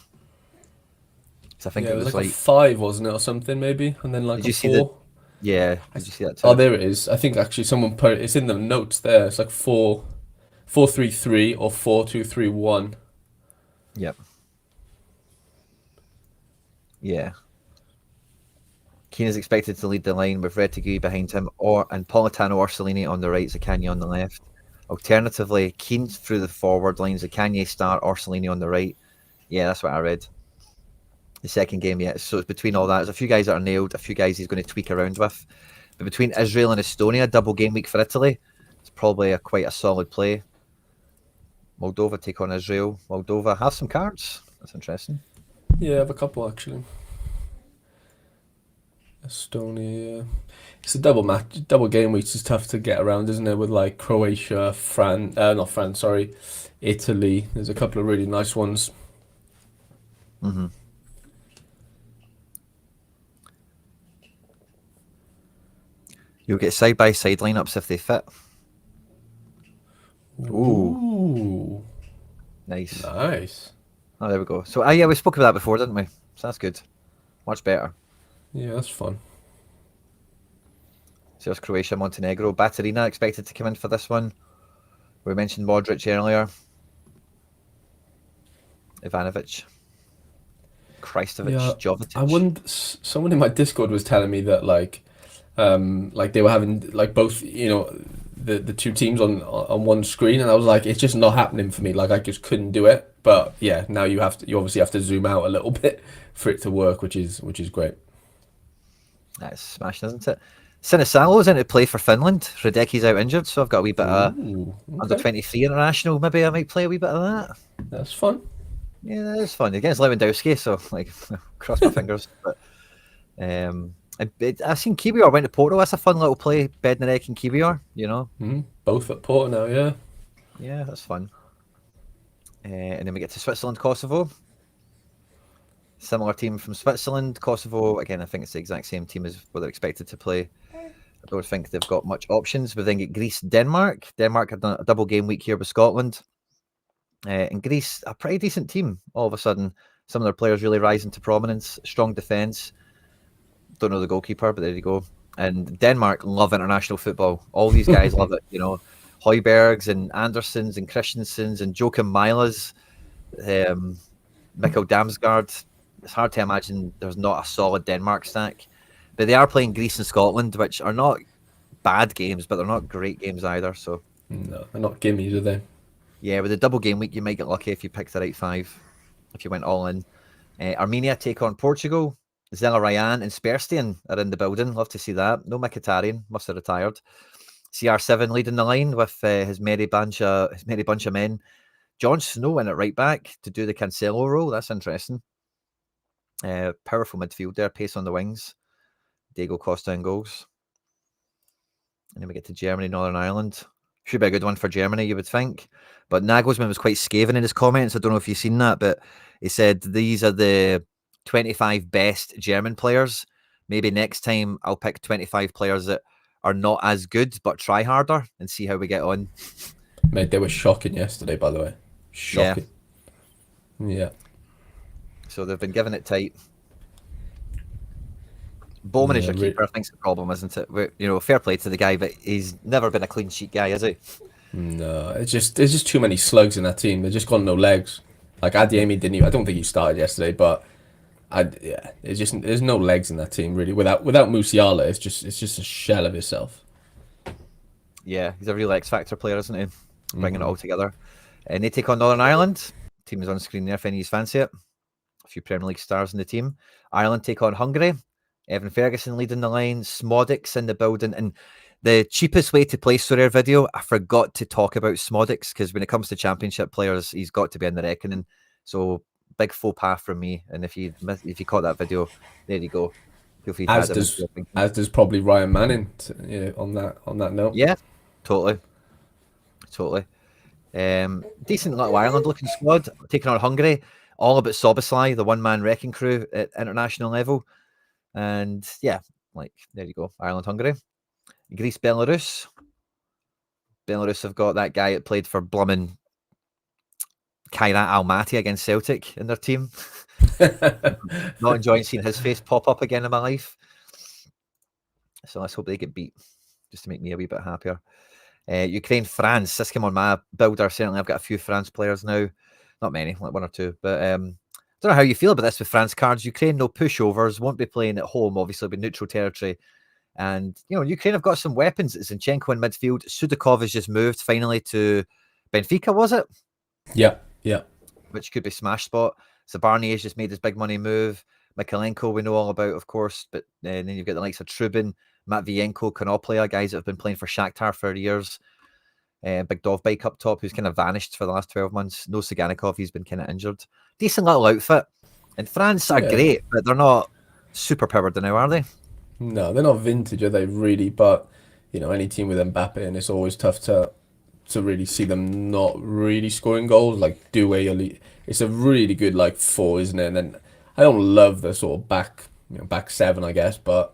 So I think Yeah, it was like a 5, wasn't it, or something, maybe? And then like did a you see 4. Yeah, did you see that too? Oh, there it is. I think actually someone put it. It's in the notes there. It's like 4-4-3-3 or 4-2-3-1. Yep. Yeah. Keane is expected to lead the line with Retigui behind him, and Politano or Orsolini on the right, Zakanye on the left. Alternatively, Keane through the forward line, Zakanye start, Orsolini on the right. Yeah, that's what I read. The second game, yeah. So it's between all that. There's a few guys that are nailed, a few guys he's going to tweak around with. But between Israel and Estonia, double game week for Italy, it's probably quite a solid play. Moldova take on Israel. Moldova have some cards. That's interesting. Yeah, I have a couple actually. Estonia. It's a double game week. It's tough to get around, isn't it? With like Croatia, not France, sorry, Italy. There's a couple of really nice ones. Mm-hmm. You'll get side-by-side lineups if they fit. Ooh. Nice. Oh, there we go. So, yeah, we spoke about that before, didn't we? So that's good. Much better. Yeah, that's fun. So there's Croatia, Montenegro. Baterina expected to come in for this one. We mentioned Modric earlier. Ivanovic. Krajstovic, Yeah, Jovetic. I wouldn't. Someone in my Discord was telling me that like Like they were having like both, the two teams on one screen, and I was like, it's just not happening for me. Like I just couldn't do it. But yeah, now you obviously have to zoom out a little bit for it to work, which is great. That's smashing, isn't it? Sinisalo's in to play for Finland. Hradeki's out injured, so I've got a wee bit of Ooh, under okay. 23 international. Maybe I might play a wee bit of that. That's fun. Yeah, that is fun against Lewandowski, so like cross my fingers. But I've seen Kiwior went to Porto. That's a fun little play. Bednarek and Kiwior, Both at Porto now, yeah. Yeah, that's fun. And then we get to Switzerland, Kosovo. Similar team from Switzerland. Kosovo, again, I think it's the exact same team as what they're expected to play. I don't think they've got much options. We then get Greece, Denmark. Denmark had done a double game week here with Scotland. And Greece, a pretty decent team. All of a sudden, some of their players really rising to prominence. Strong defence. Don't know the goalkeeper, but there you go. And Denmark love international football. All these guys love it. Højbergs and Andersens and Christensens and Joachim Milas, Mikkel Damsgaard. It's hard to imagine there's not a solid Denmark stack. But they are playing Greece and Scotland, which are not bad games, but they're not great games either. So No, they're not gimmies, are they? yeah, with the double game week, you might get lucky if you pick the right five, if you went all in. Armenia take on Portugal. Zella Ryan and Sperstian are in the building. Love to see that. No Mkhitaryan, must have retired. CR7 leading the line with his merry bunch of men. Jon Snow in at right back to do the Cancelo role. That's interesting. Powerful midfield there, pace on the wings. Diego Costa in goals. And then we get to Germany, Northern Ireland. Should be a good one for Germany, you would think. But Nagelsmann was quite scathing in his comments. I don't know if you've seen that, but he said these are the 25 best German players. Maybe next time I'll pick 25 players that are not as good, but try harder and see how we get on. Mate, they were shocking yesterday, by the way. Shocking. Yeah. So they've been giving it tight. Bowman is your keeper. I think it's a problem, isn't it? Fair play to the guy, but he's never been a clean sheet guy, is he? No, there's just too many slugs in that team. They've just got no legs. Like Adeyemi didn't even, I don't think he started yesterday, but there's no legs in that team really. Without Musiala, it's just a shell of itself. Yeah, he's a real X Factor player, isn't he? Bringing it all together. And they take on Northern Ireland. Team is on screen there if any of you fancy it. A few Premier League stars in the team. Ireland take on Hungary. Evan Ferguson leading the line. Smodix in the building. And the cheapest way to play Sorare video, I forgot to talk about Smodix because when it comes to championship players, he's got to be in the reckoning. So big faux pas from me. And if you caught that video, there you go. Feel free to as does probably Ryan Manning on that note. Yeah, totally. Decent little Ireland looking squad taking on Hungary. All about Soboslai, the one-man wrecking crew at international level. And yeah, there you go. Ireland, Hungary. Greece, Belarus. Belarus have got that guy that played for Blummin Kairat Almaty against Celtic in their team. Not enjoying seeing his face pop up again in my life. So let's hope they get beat just to make me a wee bit happier. Ukraine, France. This came on my builder. Certainly, I've got a few France players now. Not many, like one or two. But I don't know how you feel about this with France cards. Ukraine, no pushovers. Won't be playing at home, obviously, with neutral territory. And, Ukraine have got some weapons. Zinchenko in midfield. Sudakov has just moved finally to Benfica, was it? Yeah. Which could be smash spot. Zabarny has just made his big money move. Mikalenko we know all about, of course. But then you've got the likes of Trubin, Matvienko, Konoplia, guys that have been playing for Shakhtar for years. Big Dovbike up top, who's kind of vanished for the last 12 months. No Siganikov, he's been kind of injured. Decent little outfit. And France are great, but they're not super powered now, are they? No, they're not vintage, are they, really? But, any team with Mbappe, and it's always tough to really see them not really scoring goals. Like, Doué, it's a really good, four, isn't it? And then I don't love the sort of back seven, I guess, but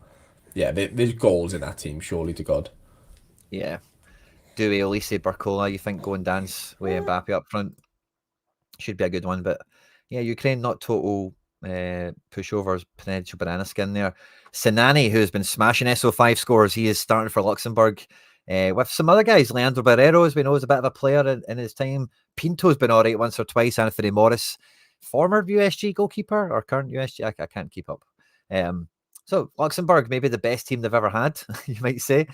yeah, there's goals in that team, surely to God. Yeah. Doué, Olise, Barcola, you think go and dance with Mbappe up front? Should be a good one, but yeah, Ukraine not total pushovers, potential banana skin there. Sinani, who's been smashing SO5 scores, he is starting for Luxembourg with some other guys. Leandro Barreiro, as we know, is a bit of a player in his time. Pinto's been all right once or twice. Anthony Morris, former USG goalkeeper or current USG, I can't keep up. So Luxembourg, maybe the best team they've ever had, you might say.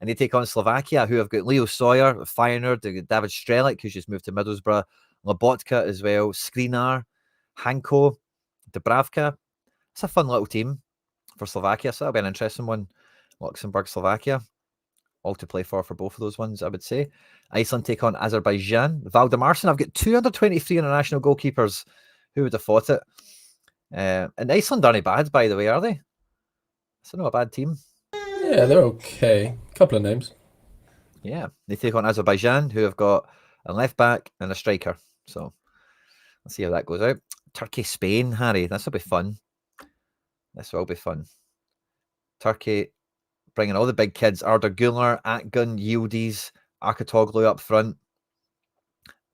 And they take on Slovakia, who have got Leo Sawyer, Feyenoord, they've got David Strelic, who's just moved to Middlesbrough, Lobotka as well, Skriniar, Hanko, Dubravka. It's a fun little team for Slovakia, so that'll be an interesting one. Luxembourg, Slovakia, all to play for both of those ones, I would say. Iceland take on Azerbaijan. Valdemarsen, I've got 223 international goalkeepers. Who would have thought it? And Iceland aren't bad, by the way, are they? It's not a bad team. Yeah, they're okay. Couple of names. Yeah, they take on Azerbaijan, who have got a left back and a striker. So let's see how that goes out. Turkey, Spain, Harry. This will be fun. This will be fun. Turkey bringing all the big kids. Arda Güler, Akgun, Yildiz, Akatoglu up front.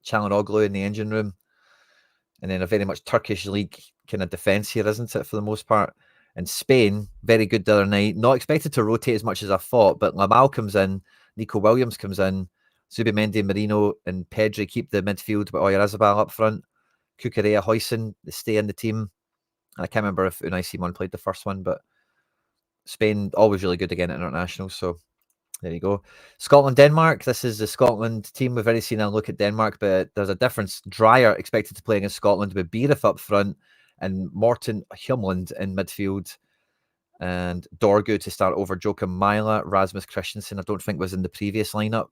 Çalhanoğlu in the engine room. And then a very much Turkish league kind of defence here, isn't it, for the most part? And Spain, very good the other night. Not expected to rotate as much as I thought, but Lamal comes in, Nico Williams comes in, Zubimendi, Marino, and Pedri keep the midfield with Oyarzabal up front. Cucurella, Huijsen, they stay in the team. I can't remember if Unai Simon played the first one, but Spain, always really good again at internationals. So there you go. Scotland, Denmark. This is the Scotland team. We've already seen a look at Denmark, but there's a difference. Dreyer expected to play against Scotland with Bierif up front and Morten Hjumland in midfield, and Dorgu to start over Joachim Myla. Rasmus Christensen, I don't think, was in the previous lineup.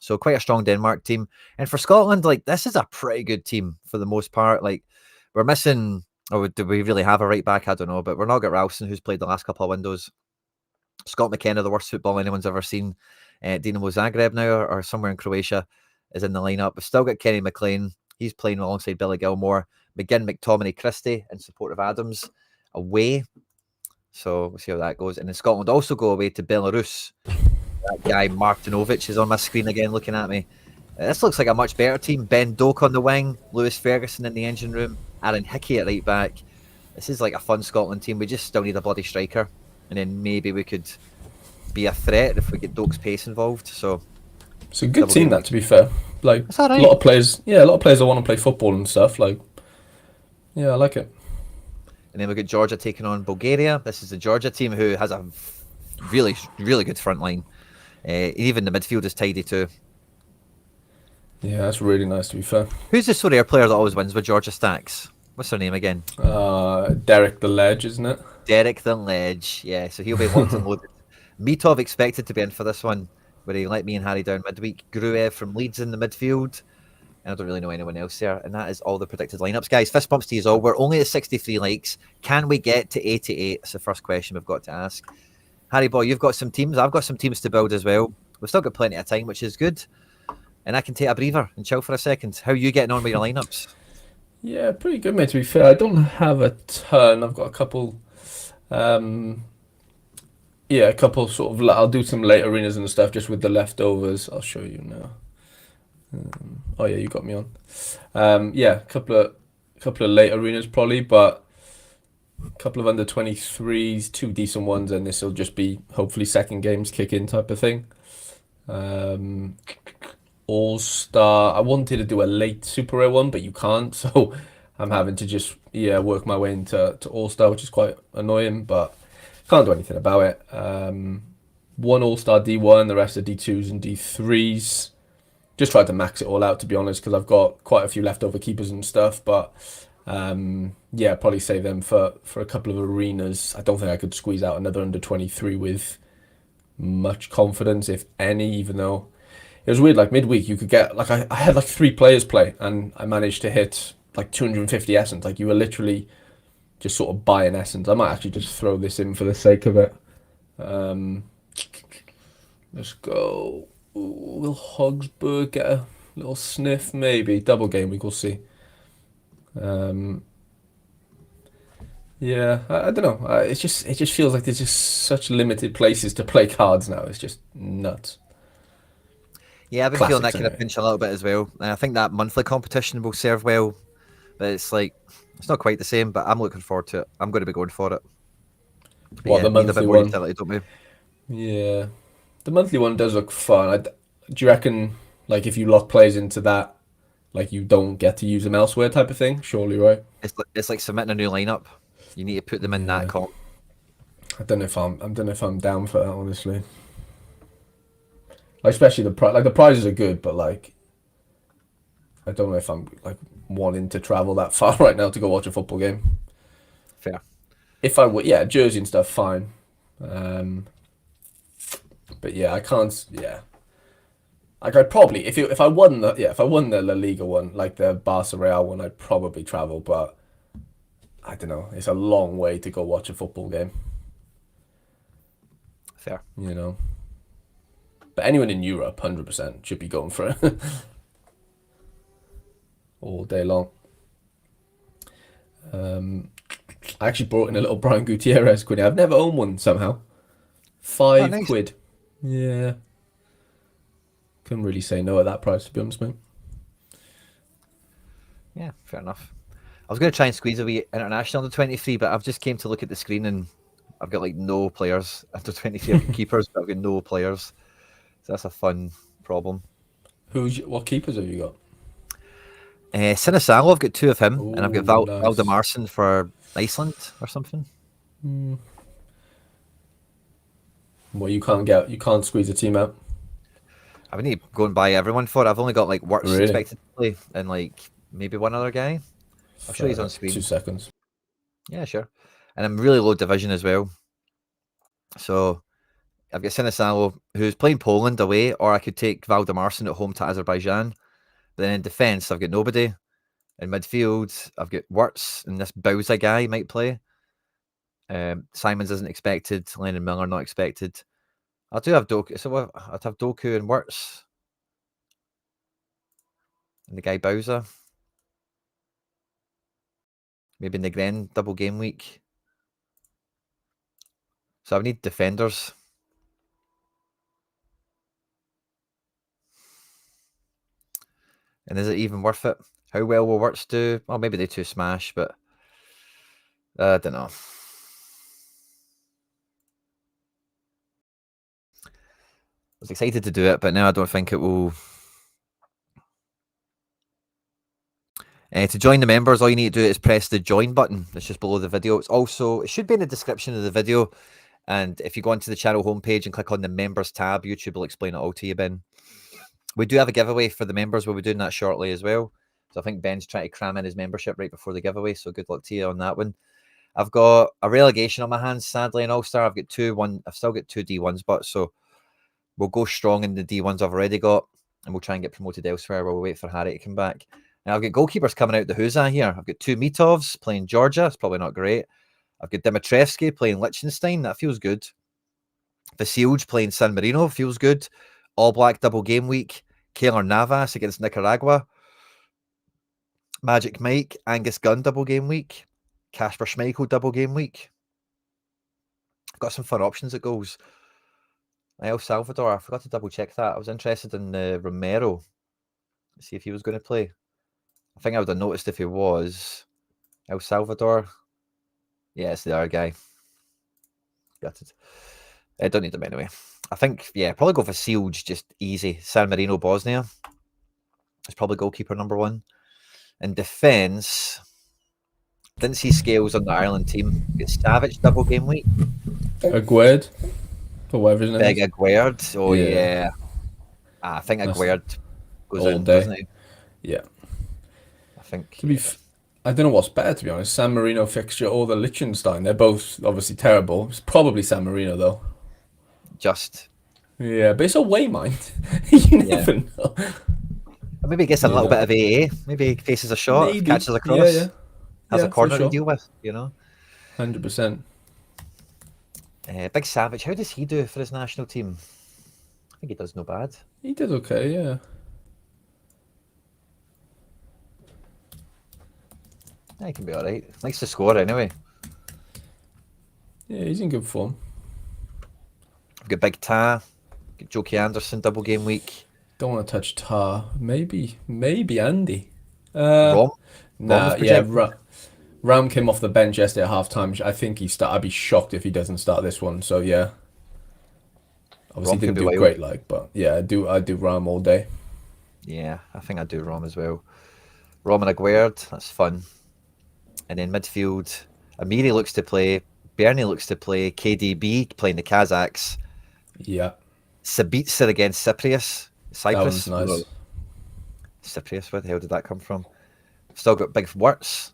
So quite a strong Denmark team. And for Scotland, like, this is a pretty good team for the most part. Like, we're missing, or do we really have a right back? I don't know, but we're not got Ralston, who's played the last couple of windows. Scott McKenna, the worst football anyone's ever seen. Dinamo Zagreb now, or somewhere in Croatia, is in the lineup. We've still got Kenny McLean. He's playing alongside Billy Gilmore. McGinn, McTominay, Christie in support of Adams away. So we'll see how that goes. And then Scotland also go away to Belarus. That guy Martinovic is on my screen again looking at me. This looks like a much better team. Ben Doak on the wing, Lewis Ferguson in the engine room, Aaron Hickey at right back. This is like a fun Scotland team. We just still need a bloody striker. And then maybe we could be a threat if we get Doak's pace involved. So it's a good team, that, to be fair. Like, right. a lot of players that want to play football and stuff. Like, yeah, I like it. And then we've got Georgia taking on Bulgaria. This is the Georgia team who has a really, really good front line. Even the midfield is tidy too. Yeah, that's really nice, to be fair. Who's the Sorare player that always wins with Georgia Stacks? What's their name again? Derek the Ledge, isn't it? Derek the Ledge. Yeah, so he'll be locked and loaded. Mitov expected to be in for this one, where he let me and Harry down midweek. Gruev from Leeds in the midfield. And I don't really know anyone else there. And that is all the predicted lineups. Guys, fist bumps to you all. We're only at 63 likes. Can we get to 88? That's the first question we've got to ask. Harry boy, you've got some teams. I've got some teams to build as well. We've still got plenty of time, which is good. And I can take a breather and chill for a second. How are you getting on with your lineups? Yeah, pretty good, mate, to be fair. I don't have a ton. I've got a couple... a couple sort of... I'll do some late arenas and stuff just with the leftovers. I'll show you now. Oh yeah, you got me on. A couple of late arenas probably, but a couple of under 23s, 2 decent ones, and this will just be hopefully second games kick in type of thing. All-Star. I wanted to do a late Super Rare one, but you can't, so I'm having to just work my way into All-Star, which is quite annoying, but can't do anything about it. One All-Star D1, the rest are D2s and D3s. Just tried to max it all out, to be honest, because I've got quite a few leftover keepers and stuff, but probably save them for a couple of arenas. I don't think I could squeeze out another under 23 with much confidence, if any, even though it was weird. Like midweek, you could get like I had like 3 players play, and I managed to hit like 250 essence. Like, you were literally just sort of buying essence. I might actually just throw this in for the sake of it. Let's go. Ooh, will Hogsburg get a little sniff? Maybe. Double game week, we'll see. I don't know. It just feels like there's just such limited places to play cards now. It's just nuts. Yeah, I've been feeling that kind of pinch a little bit as well. And I think that monthly competition will serve well, but it's like, it's not quite the same, but I'm looking forward to it. I'm going to be going for it. The monthly one? Utility, don't we? Yeah. The monthly one does look fun. Do you reckon, like, if you lock players into that, like, you don't get to use them elsewhere type of thing? Surely, right? It's like submitting a new lineup. You need to put them in that comp. I don't know if I'm down for that, honestly. Like, especially the prizes are good, but like I don't know if I'm like wanting to travel that far right now to go watch a football game. Fair. If I would, yeah, jersey and stuff, fine. But yeah, I can't. Yeah, like I'd probably if I won the La Liga one, like the Barca Real one, I'd probably travel. But I don't know. It's a long way to go watch a football game. Fair. You know. But anyone in Europe, 100% should be going for it all day long. I actually brought in a little Brian Gutierrez Quinny. I've never owned one somehow. Five Nice. quid. Yeah. Couldn't really say no at that price, to be honest, mate. Yeah, fair enough. I was going to try and squeeze a wee international under 23, but I've just came to look at the screen and I've got like no players under 23. I've got keepers, but I've got no players. So that's a fun problem. What keepers have you got? Sinisalo, I've got 2 of him, and I've got Ooh, nice. Valdemarsson for Iceland or something. Well, you can't squeeze a team out. I would need to go and buy everyone for it. I've only got like Wirtz Really? expected to play and like maybe one other guy. I'll show you on screen. 2 seconds. Yeah, sure. And I'm really low division as well. So I've got Sinisalo, who's playing Poland away, or I could take Valdemarsson at home to Azerbaijan. But then in defence, I've got nobody. In midfield, I've got Wirtz, and this Bowser guy might play. Simons isn't expected. Lennon Miller not expected. I do have Doku. So I'd have Doku and Wirtz. And the guy Bowser. Maybe Negren double game week. So I need defenders. And is it even worth it? How well will Wirtz do? Well, maybe they 2 smash, but I don't know. I was excited to do it, but now I don't think it will. To join the members, all you need to do is press the join button. It's just below the video. It should be in the description of the video. And if you go onto the channel homepage and click on the members tab, YouTube will explain it all to you, Ben. We do have a giveaway for the members. We'll be doing that shortly as well. So I think Ben's trying to cram in his membership right before the giveaway. So good luck to you on that one. I've got a relegation on my hands, sadly, in All-Star. I've still got 2 D1s, but so we'll go strong in the D1s I've already got, and we'll try and get promoted elsewhere while we wait for Harry to come back. Now I've got goalkeepers coming out the Huza here. I've got 2 Mitovs playing Georgia. It's probably not great. I've got Dimitrievski playing Liechtenstein. That feels good. Vasilj playing San Marino. Feels good. All Black double game week. Keylor Navas against Nicaragua. Magic Mike, Angus Gunn double game week. Kasper Schmeichel double game week. I've got some fun options at goals. El Salvador, I forgot to double check that. I was interested in Romero. See if he was going to play. I think I would have noticed if he was. El Salvador. Yeah, it's the other guy. Got it. I don't need them anyway. I think, yeah, probably go for Silj, just easy. San Marino, Bosnia. It's probably goalkeeper number 1. In defence, didn't see Scales on the Ireland team. Get Savage double game week. Aguerd, or whatever his name Big is. Aguerd. Oh, yeah. I think Aguerd goes all in, day. doesn't he? Yeah. I think. I don't know what's better, to be honest. San Marino fixture or the Liechtenstein. They're both obviously terrible. It's probably San Marino, though. Just. Yeah, but it's away, mind. You never know. Maybe he gets a little bit of AA. Maybe he faces a shot, catches a cross, has a corner to deal with, 100%. Big Savage, how does he do for his national team? I think he does no bad. He did okay, yeah. Yeah, he can be alright. Likes to score anyway. Yeah, he's in good form. I've got Big Ta, got Jokey Anderson double game week. Don't want to touch Tar. Maybe Andy. Rom? Nah, yeah. Ram came off the bench yesterday at half-time. I think I'd be shocked if he doesn't start this one. So yeah. Obviously Rom didn't do great, but yeah, I do Ram all day. Yeah, I think I do Rom as well. Rom and Aguerd, that's fun. And then midfield, Amiri looks to play. Bernie looks to play KDB playing the Kazakhs. Yeah. Sabitzer against Cyprus. That one's Cyprus. nice. Cyprus, where the hell did that come from? Still got big Wirtz.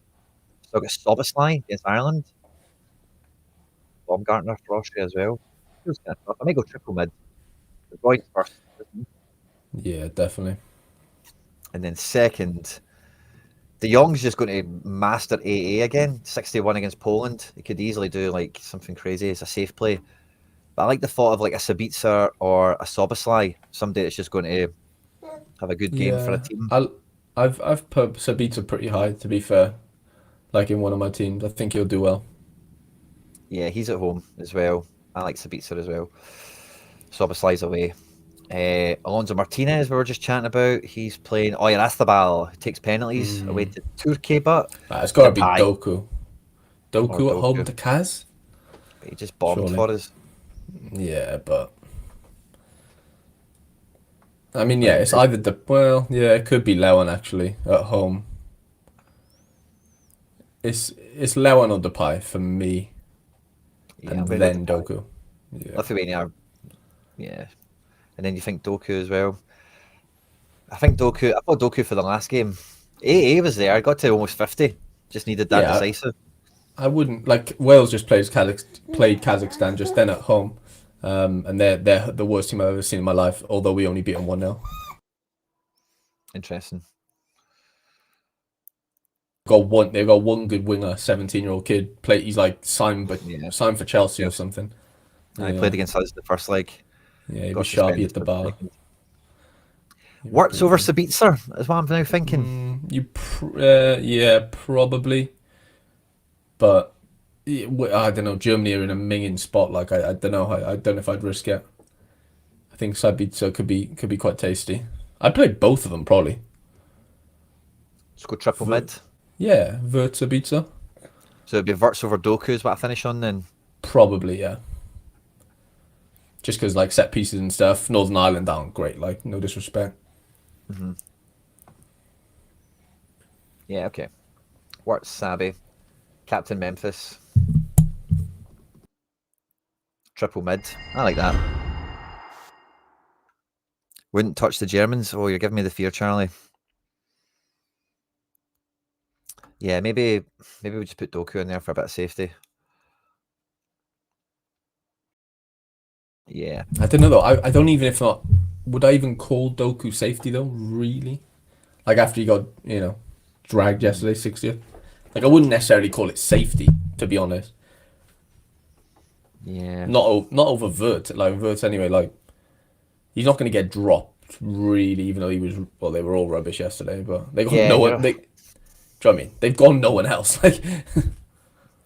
Still got Soboslai against Ireland. Baumgartner for Austria as well. Feels kind of tough. I may go triple mid. The Royce first. Yeah, definitely. And then second, De Jong's just going to master AA again. 61 against Poland. He could easily do like something crazy. It's a safe play. But I like the thought of like a Sabitzer or a Soboslai. Somebody that's just going to have a good game for a Yeah. team. I've put Sabitzer pretty high, to be fair. Like in one of my teams. I think he'll do well. Yeah, he's at home as well. I like Sabitzer as well. Soboslai's away. Alonso Martinez, we were just chatting about. He's playing Oyarzabal, who takes penalties away to Turkey, but It's got to be tie. Doku. Or Doku at home Doku. to Kaz? But he just bombed Surely. for us. Yeah, but... I mean, I yeah, mean, it's either the... Well, yeah, it could be Lewan, actually, at home. It's Lewan or Depay for me. yeah, And I'm going then to go Doku. Yeah. Lithuania, yeah. And then you think Doku as well. I thought Doku for the last game. AA was there. I got to almost 50. Just needed that Yeah, decisive. I wouldn't... Like, Wales just played Kazakhstan just then at home. And they're the worst team I've ever seen in my life, although we only beat them 1-0. Interesting. They've got one good winger, 17-year-old kid. He's like signed for Chelsea or something. And he played against us the first leg. Yeah, he Got was sharpy suspended at the for bar. second. Wirtz over Sabitzer is what I'm now thinking. Yeah, probably. But I don't know. Germany are in a minging spot. Like I don't know. I don't know if I'd risk it. I think Sabitzer could be quite tasty. I'd play both of them probably. Let's go triple mid. Yeah, Vert Sabitzer. So it'd be Wirtz over Doku is what I finish on then. Probably, yeah. Just because like set pieces and stuff, Northern Ireland aren't great. Like no disrespect. Mm-hmm. Yeah, okay. Wirtz, Sabi, Captain Memphis, triple mid. I like that. Wouldn't touch the Germans. Oh, you're giving me the fear, Charlie. Yeah, maybe we just put Doku in there for a bit of safety. Yeah. I don't know though. I don't even if not. Would I even call Doku safety though? Really? Like after he got dragged yesterday, 60th. Like I wouldn't necessarily call it safety, to be honest. Yeah. Not over Vert. Like Vert anyway. Like he's not going to get dropped really, even though he was. Well, they were all rubbish yesterday, but they got no one. Do you know what I mean? They've got no one else. Like.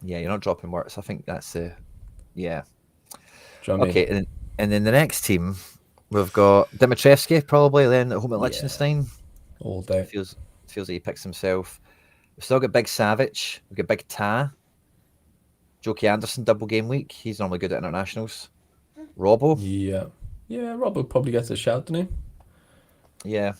Yeah, you're not dropping Wirtz. I think that's yeah. Do you know what I mean? Okay, and then the next team we've got Dimitrievski probably then at home at Liechtenstein. All day. Feels like he picks himself. We've still got Big Savic. We've got Big Ta. Jokey Anderson double game week. He's normally good at internationals. Robbo. Yeah, Robbo probably gets a shout, doesn't he? Yeah.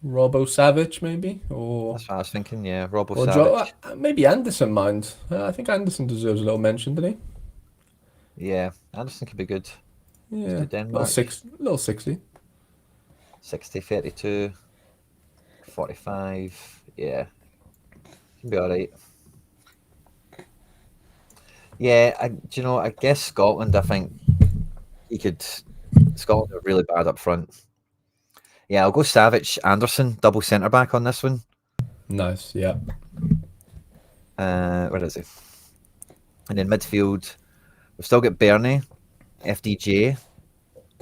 Robbo Savic maybe, or that's what I was thinking. Yeah, Robbo or Savic. Maybe Anderson mind. I think Anderson deserves a little mention, doesn't he? Yeah, Anderson could be good. Yeah, little 60. 60, 32, 45. Yeah, can be all right. Yeah, I guess Scotland. I think Scotland are really bad up front. Yeah, I'll go Savic, Anderson, double centre back on this one. Nice, yeah. Where is he? And then midfield, we've still got Bernie, FDJ,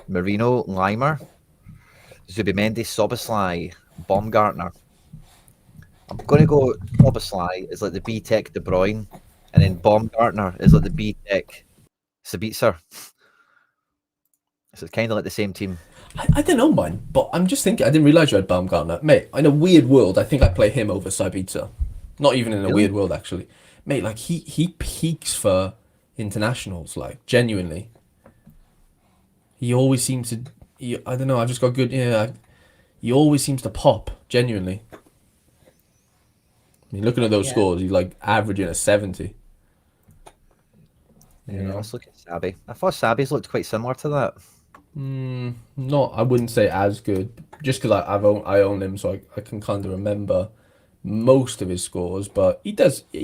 Marino, Limer, Zubimendi, Soboslai, Baumgartner. I'm going to go Soboslai is like the B-Tech De Bruyne, and then Baumgartner is like the B-Tech Sabitzer. So it's kind of like the same team. I don't know, man, but I'm just thinking, I didn't realise you had Baumgartner. Mate, in a weird world, I think I'd play him over Sabitzer. Not even in a weird world, actually. Mate, like, he peaks for internationals, like, genuinely. He always seems to... I don't know, I've just got good... Yeah, he always seems to pop, genuinely. I mean, looking at those scores, he's, like, averaging a 70. You know? Let's look at Sabi. I thought Sabi's looked quite similar to that. Not, I wouldn't say as good, just because I own him, so I can kind of remember most of his scores. But he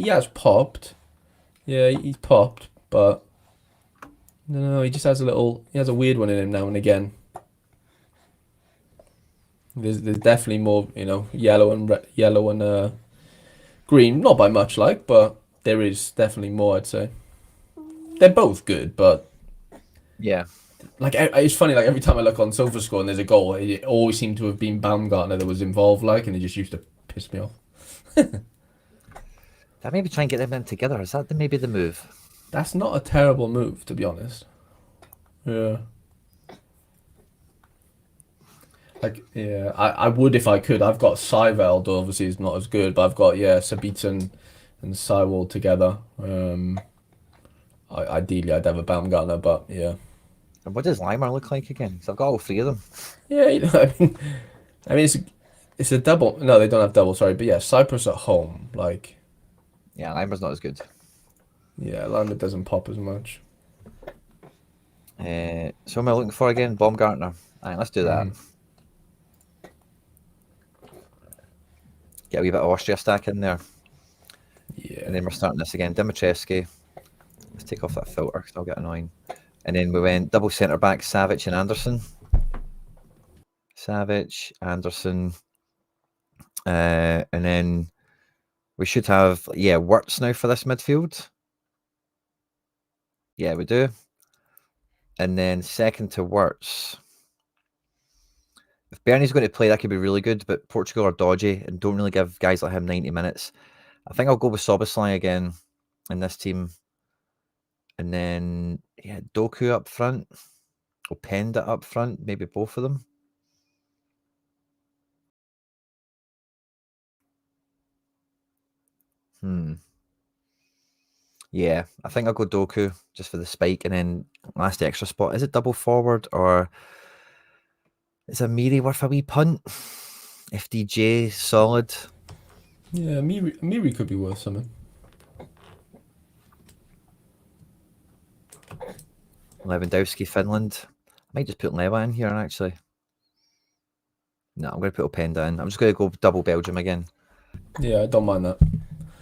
has popped. Yeah, he's popped, but no, he just has he has a weird one in him now and again. There's definitely more, yellow and green, not by much, but there is definitely more. I'd say they're both good, but Yeah. It's funny, every time I look on SofaScore and there's a goal, it always seemed to have been Baumgartner that was involved, and it just used to piss me off. That maybe try and get them in together. Is that maybe the move? That's not a terrible move, to be honest. Yeah. I would if I could. I've got Seiveld, obviously he's not as good, but I've got, Sabitzer and Seiwald together. Ideally, I'd have a Baumgartner, but yeah. And what does Limer look like again? Because I've got all three of them. Yeah, I mean, it's a double. No, they don't have double. Sorry, but yeah, Cyprus at home, Yeah, Limer's not as good. Yeah, Lambert doesn't pop as much. So what am I looking for again? Baumgartner. Alright, let's do that. Get a wee bit of Austria stack in there. Yeah. And then we're starting this again. Dimitrievski. Let's take off that filter because I'll get annoying. And then we went double centre back, Savic and Anderson. Savic, Anderson. And then we should have, Wirtz now for this midfield. Yeah, we do. And then second to Wirtz. If Bernie's going to play, that could be really good, but Portugal are dodgy and don't really give guys like him 90 minutes. I think I'll go with Soboslai again in this team. And then, Doku up front. Or Penda up front. Maybe both of them. Yeah, I think I'll go Doku just for the spike. And then last extra spot. Is it double forward or is Amiri worth a wee punt? FDJ, solid. Yeah, Miri could be worth something. Lewandowski, Finland. I might just put Lewa in here, actually. No, I'm going to put Openda in. I'm just going to go double Belgium again. Yeah, I don't mind that.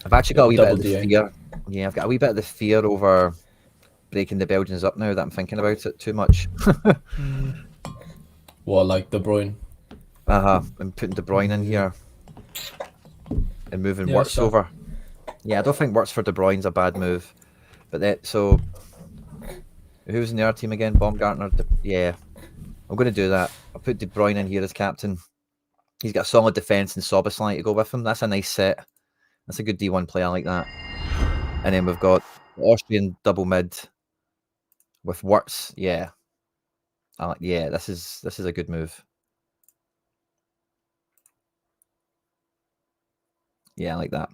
I've actually got a wee bit of the fear. Yeah, I've got a wee bit of the fear over breaking the Belgians up now that I'm thinking about it too much. What, like De Bruyne? I'm putting De Bruyne in here. And moving Wirtz over. Yeah, I don't think Wirtz for De Bruyne's a bad move. But so who's in the other team again? Baumgartner. Yeah, I'm going to do that. I'll put De Bruyne in here as captain. He's got a solid defence and Soboslai to go with him. That's a nice set. That's a good D1 play. I like that. And then we've got the Austrian double mid with Wirtz. Yeah. This is a good move. Yeah, I like that.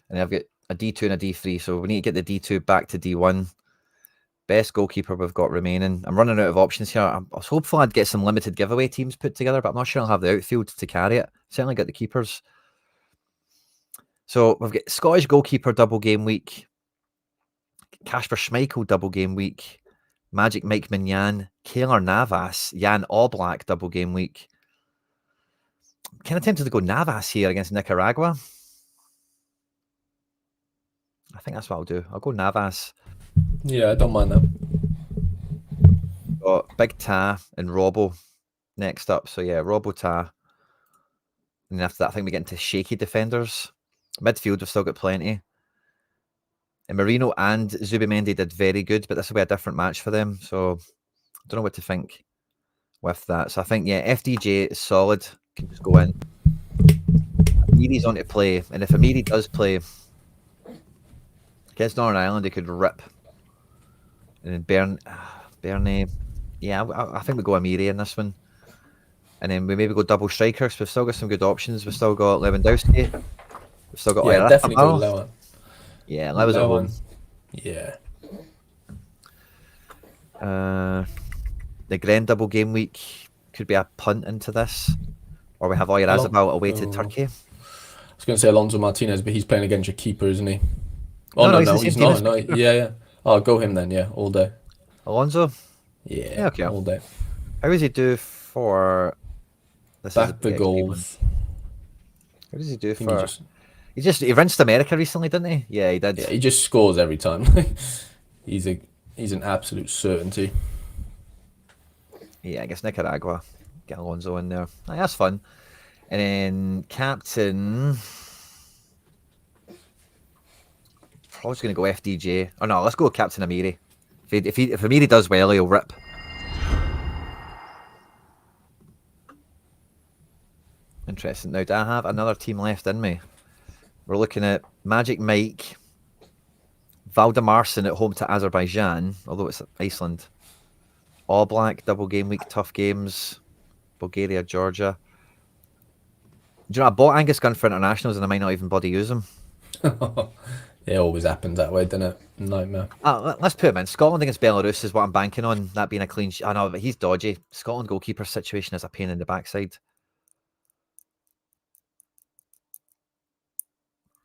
And I've got a D2 and a D3, so we need to get the D2 back to D1. Best goalkeeper we've got remaining. I'm running out of options here. I was hopeful I'd get some limited giveaway teams put together, but I'm not sure I'll have the outfield to carry it. Certainly got the keepers. So we've got Scottish goalkeeper double game week. Kasper Schmeichel double game week. Magic Mike Mignan. Keylor Navas. Jan Oblak double game week. I'm kind of tempted to go Navas here against Nicaragua. I think that's what I'll do. I'll go Navas. Yeah, I don't mind that. Got Big Ta and Robbo next up. So yeah, Robbo Ta. And then after that, I think we get into shaky defenders. Midfield, we've still got plenty. And Marino and Zubimendi did very good, but this will be a different match for them. So I don't know what to think with that. So I think, FDJ is solid. Can just go in. Amiri's on to play. And if Amiri does play against Northern Ireland, he could rip. And then Bernie. Yeah, I think we go Amiri in this one. And then we maybe go double strikers. We've still got some good options. We've still got Lewandowski. We've still got definitely go Lewa. Yeah, Lewa's at home. Yeah. The Gren double game week could be a punt into this. Or we have Oyarzabal away to Turkey. I was going to say Alonso Martinez, but he's playing against your keeper, isn't he? No, he's not. No. Yeah. I'll go him then. Yeah, all day. Alonso? Yeah, Yeah, okay. all day. How does he do for... This is a Back the XP one. goals. How does he do I think for... He rinsed America recently, didn't he? Yeah, he did. yeah, he just scores every time. he's an absolute certainty. Yeah, I guess Nicaragua. Get Alonso in there. Aye, that's fun. And then captain... Probably just going to go FDJ. Oh no, let's go Captain Amiri. If Amiri does well, he'll rip. Interesting. Now, do I have another team left in me? We're looking at Magic Mike, Valdemarson at home to Azerbaijan, although it's Iceland. All Black, double game week, tough games. Bulgaria, Georgia. Do you know, I bought Angus Gunn for internationals and I might not even bother use him. It always happens that way, doesn't it? Nightmare. Let's put him in. Scotland against Belarus is what I'm banking on. That being a clean sheet. I know, but he's dodgy. Scotland goalkeeper situation is a pain in the backside.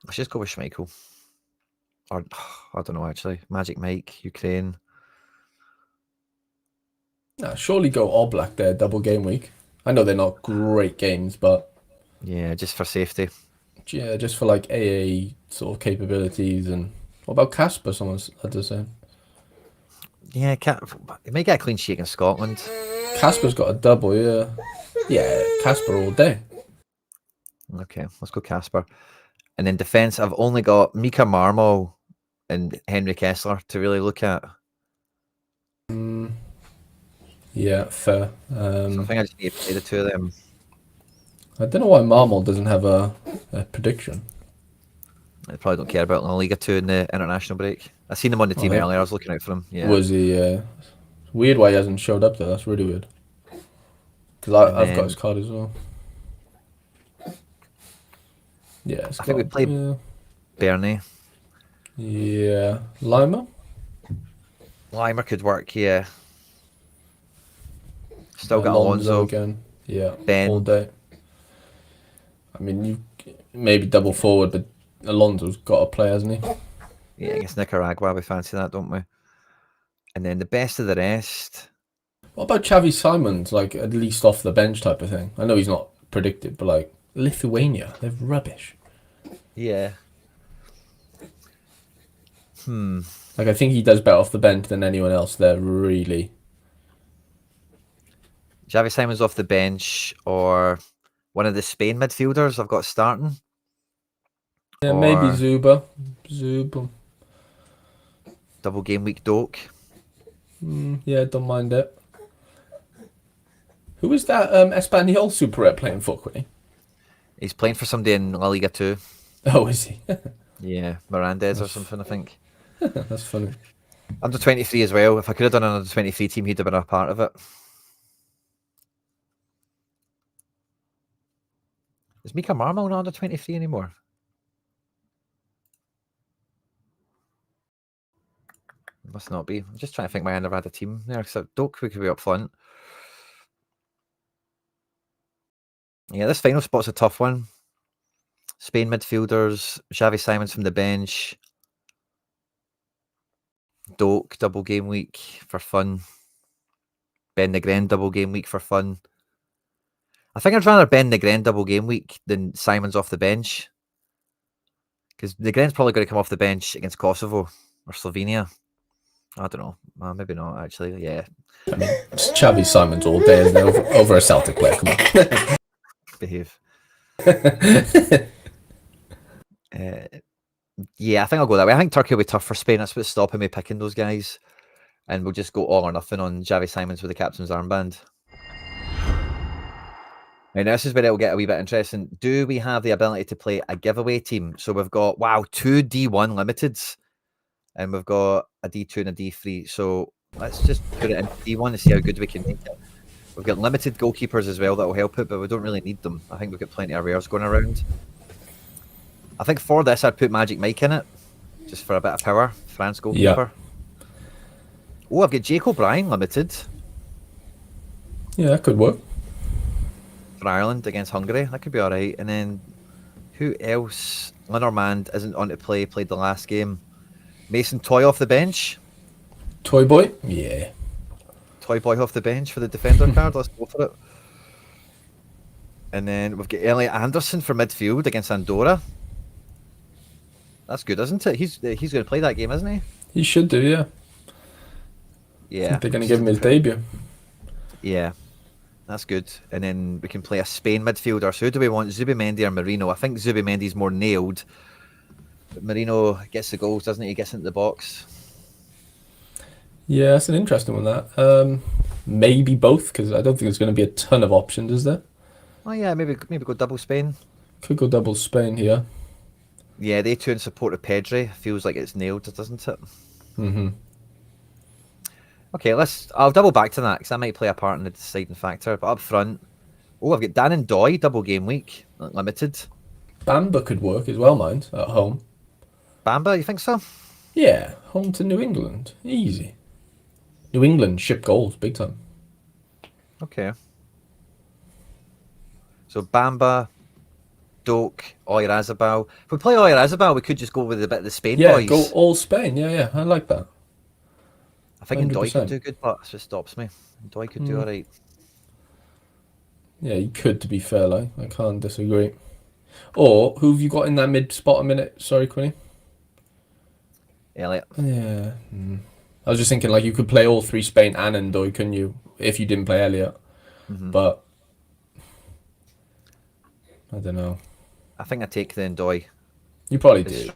Let's just go with Schmeichel. Or, I don't know, actually. Magic Mike, Ukraine. Nah, surely go All Black there, double game week. I know they're not great games, but... Yeah, just for safety. Yeah, just for like AA sort of capabilities. And what about Casper? Someone's had to say. Yeah, he may get a clean sheet against Scotland. Casper's got a double, yeah. Yeah, Casper all day. Okay, let's go Casper. And then defence, I've only got Mika Marmol and Henry Kessler to really look at. Yeah, fair. So I think I just need to play the two of them. I don't know why Marmol doesn't have a prediction. I probably don't care about La Liga 2 in the international break. I seen him on the team earlier. I was looking out for him. Yeah. Was he? Weird why he hasn't showed up there. That's really weird. Because I've got his card as well. Yeah, I think we played Bernie. Yeah, Lima. Lima could work. Yeah. Still got Alonso again. Yeah, Ben. All day. I mean, you maybe double forward, but Alonso's got to play, hasn't he? Yeah, against Nicaragua, we fancy that, don't we? And then the best of the rest. What about Xavi Simons? Like at least off the bench type of thing. I know he's not predicted, but like Lithuania, they're rubbish. Yeah. Like I think he does better off the bench than anyone else there. Really. Xavi Simons off the bench, or one of the Spain midfielders I've got starting. Yeah, maybe Zuba. Double game week Doak. Yeah, don't mind it. Who is that Espanyol Super Rep playing for, Quinny? He's playing for somebody in La Liga 2. Oh, is he? Yeah, Mirandez or something, I think. That's funny. Under 23 as well. If I could have done an under 23 team, he'd have been a part of it. Is Mika Marmol not under 23 anymore? Must not be. I'm just trying to think why I never had a team there. So Doak could be up front. Yeah, this final spot's a tough one. Spain midfielders, Xavi Simons from the bench. Doak, double game week for fun. Ben Negren, double game week for fun. I think I'd rather Ben Negren double game week than Simons off the bench. Because Negren's probably going to come off the bench against Kosovo or Slovenia. I don't know. Maybe not, actually. Yeah. I mean, it's Xavi Simons all day, isn't it? Over a Celtic player. Come on. Behave. Yeah, I think I'll go that way. I think Turkey will be tough for Spain. That's what's stopping me picking those guys. And we'll just go all or nothing on Xavi Simons with the captain's armband. Right, now this is where it'll get a wee bit interesting. Do we have the ability to play a giveaway team? So we've got, wow, 2 D1 limiteds. And we've got a D2 and a D3. So let's just put it in D1 to see how good we can make it. We've got limited goalkeepers as well that will help it, but we don't really need them. I think we've got plenty of rares going around. I think for this, I'd put Magic Mike in it, just for a bit of power. France goalkeeper. Yeah. Oh, I've got Jake O'Brien limited. Yeah, that could work. For Ireland against Hungary. That could be all right. And then who else? Lenormand isn't on to play, played the last game. Mason Toy off the bench. Toy Boy? Yeah. Toy Boy off the bench for the defender card. Let's go for it. And then we've got Elliot Anderson for midfield against Andorra. That's good, isn't it? He's going to play that game, isn't he? He should do, yeah. Yeah. I think they're going to give him his debut. Yeah. That's good. And then we can play a Spain midfielder. So who do we want? Zubimendi or Marino? I think Zubimendi's more nailed. But Marino gets the goals, doesn't he? He gets into the box. Yeah, that's an interesting one, that. Maybe both, because I don't think there's going to be a ton of options, is there? Oh yeah, maybe go double Spain. Could go double Spain here. Yeah, they two in support of Pedri. Feels like it's nailed, doesn't it? Mm-hmm. Okay, I'll double back to that because that might play a part in the deciding factor. But up front, I've got Dan and Doy double game week limited. Bamba could work as well, mind, at home. Bamba, you think so? Yeah, home to New England. Easy. New England ship goals big time. Okay. So Bamba, Doak, Oyarzabal. If we play Oyarzabal, we could just go with a bit of the Spain boys. Yeah, go all Spain. Yeah, I like that. I think Doy 100%. could do good, but that's what stops me. Doy could do alright. Yeah, he could, to be fair, like, I can't disagree. Or, who have you got in that mid spot a minute? Sorry, Quinny. Elliot. Yeah. I was just thinking, like, you could play all three Spain and Ndoye, couldn't you? If you didn't play Elliot. But, I don't know. I think I take the Doy. You probably did.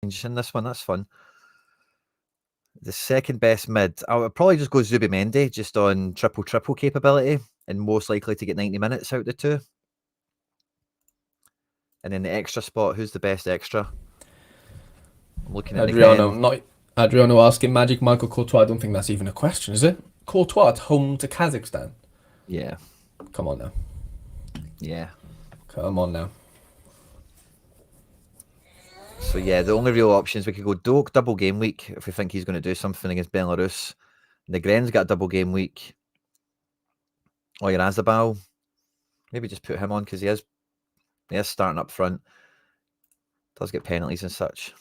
In this one, that's fun. The second best mid, I would probably just go Zubimendi, just on triple capability, and most likely to get 90 minutes out of the two. And then the extra spot, who's the best extra? I'm looking at Adriano asking Magic Michael Courtois. I don't think that's even a question, is it? Courtois at home to Kazakhstan. Yeah. Come on now. Yeah. Come on now. So yeah, the only real options, we could go Doak double game week if we think he's going to do something against Belarus. Negren's got a double game week. Oyarzabal, maybe just put him on because he is starting up front. Does get penalties and such.